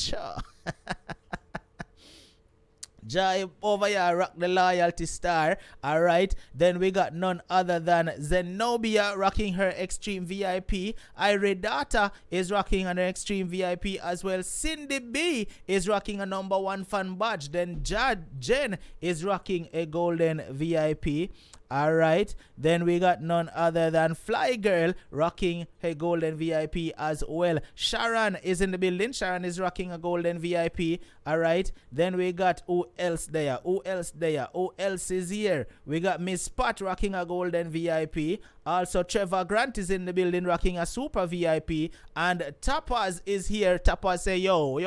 Jai over here rock the Loyalty Star. Alright, then we got none other than Zenobia rocking her Extreme VIP. Iredata is rocking an Extreme VIP as well. Cindy B is rocking a #1 fan badge. Then Jen is rocking a golden VIP. Alright, then we got none other than Fly Girl rocking her golden VIP as well. Sharon is in the building. Sharon is rocking a golden VIP. Alright, then we got who else there? Who else is here? We got Miss Pat rocking a golden VIP. Also, Trevor Grant is in the building rocking a super VIP. And Tapas is here. Tapas say, yo,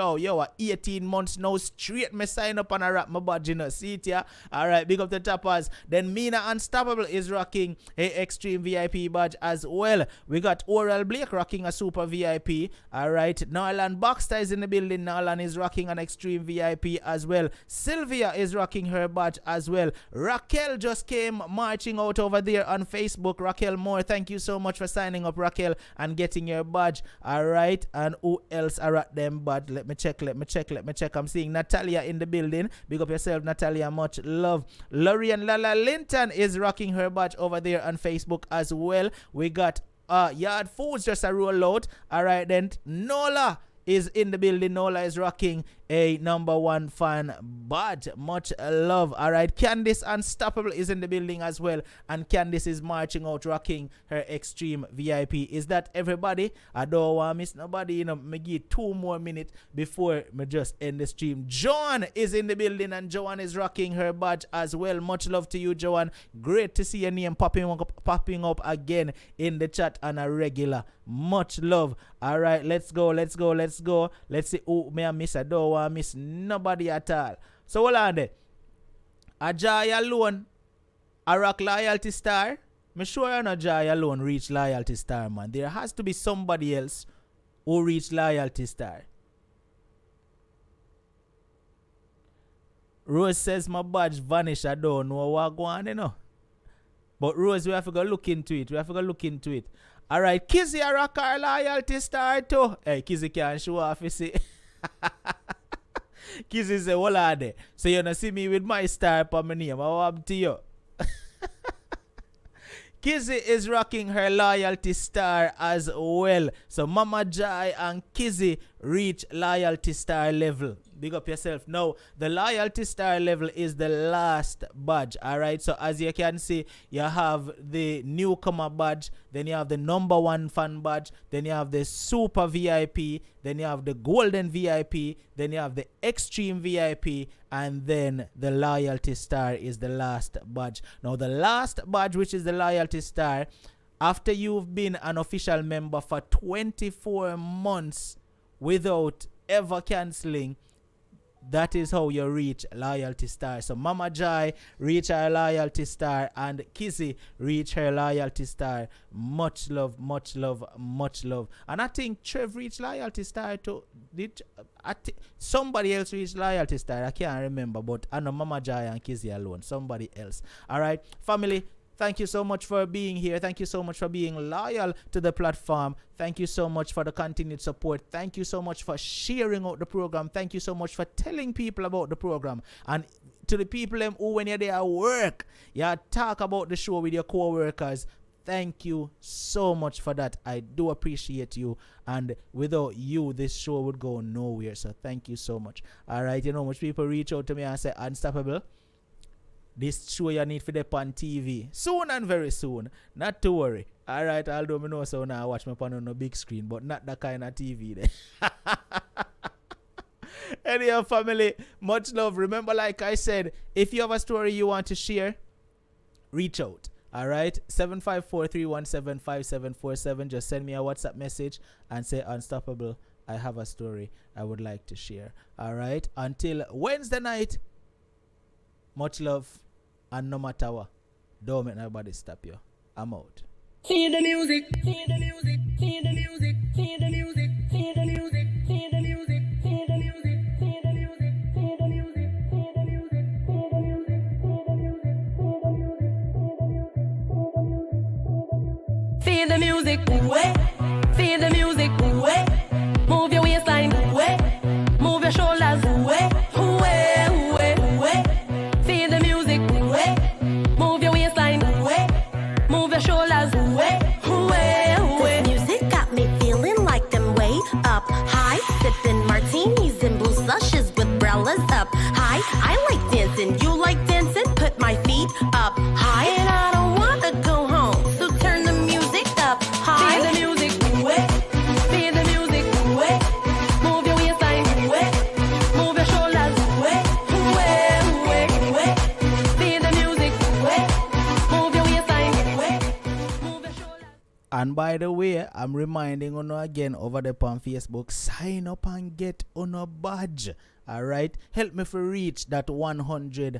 18 months now straight. Me sign up and I wrap my badge, you know. See it here? Alright, big up the Tapas. Then Mina Unstoppable is rocking a Extreme VIP badge as well. We got Oral Blake rocking a super VIP. Alright, Nolan Baxter is in the building. Nolan is rocking an Extreme VIP as well. Sylvia is rocking her badge as well. Raquel just came marching out over there on Facebook. Raquel Moore, thank you so much for signing up, Raquel, and getting your badge. Alright, and who else are at them badge? Let me check. I'm seeing Natalia in the building. Big up yourself, Natalia, much love. Lorian Lala Linton is rocking her badge over there on Facebook as well. We got Yard Foods just a roll out. Alright then, Nola is in the building. Nola is rocking a #1 fan badge. Much love. Alright, Candice Unstoppable is in the building as well, and Candice is marching out rocking her Extreme VIP. Is that everybody? I don't want to miss nobody, you know. Me give 2 more minutes before me just end the stream. Joan is in the building, and Joan is rocking her badge as well. Much love to you, Joan. Great to see your name popping up again in the chat on a regular. Much love. Alright, let's go. Let's see who may I miss. I don't want to miss nobody at all. So hold on there. Ajay alone a rock Loyalty Star. Me sure you're not Ajay alone reach Loyalty Star, man. There has to be somebody else who reach Loyalty Star. Rose says my badge vanished. I don't know what going on, you know. But Rose, we have to go look into it. Alright, Kizzy a rock our Loyalty Star too. Hey, Kizzy can't show off, you see. Kizzy say, hold on there. So you don't see me with my star upon my name. I want to you. Kizzy is rocking her Loyalty Star as well. So Mama Jai and Kizzy reach Loyalty Star level. Big up yourself. Now, the Loyalty Star level is the last badge. Alright, so as you can see, you have the newcomer badge, then you have the #1 fan badge, then you have the super VIP, then you have the golden VIP, then you have the extreme VIP, and then the Loyalty Star is the last badge. Now, the last badge, which is the Loyalty Star, after you've been an official member for 24 months without ever canceling, that is how you reach Loyalty Star. So Mama Joy reach her Loyalty Star, and Kizzy reach her Loyalty Star. Much love. And I think Trev reached Loyalty Star too. Somebody else reached Loyalty Star. I can't remember, but I know Mama Joy and Kizzy alone. Somebody else. Alright, family. Thank you so much for being here. Thank you so much for being loyal to the platform. Thank you so much for the continued support. Thank you so much for sharing out the program. Thank you so much for telling people about the program. And to the people who, when you're there at work, you talk about the show with your co-workers, thank you so much for that. I do appreciate you. And without you, this show would go nowhere. So thank you so much. All right. You know, much people reach out to me and say, Unstoppable, this show you need for the on TV. Soon and very soon. Not to worry. All right. Although I know so now I watch my on a big screen, but not that kind of TV there. Anyhow, family, much love. Remember, like I said, if you have a story you want to share, reach out. All right, 754-317-5747. Just send me a WhatsApp message and say, Unstoppable, I have a story I would like to share. All right, until Wednesday night, much love, and no matter what, don't make nobody stop you. I'm out. Feel the music, feel the music, feel the music, feel the music, feel the music, feel the music, feel the music, feel the music, feel the music, feel the music, feel the music, feel the music, feel the music, feel the music, feel the music, feel the music, move your waistline, move your shoulders, feel the music, move your waistline, move your shoulders, This music got me feeling like them way up high, sipping martinis and blue slushes with umbrellas up high. I like dancing, you like dancing? Put my feet up high, and I don't wanna go home, so turn the music up high. feel the music, feel the music, move your waistline, move your shoulders, feel the music, move your waistline, move your shoulders. And by the way, I'm reminding you again over there on Facebook, sign up and get on a badge. All right, help me to reach that 100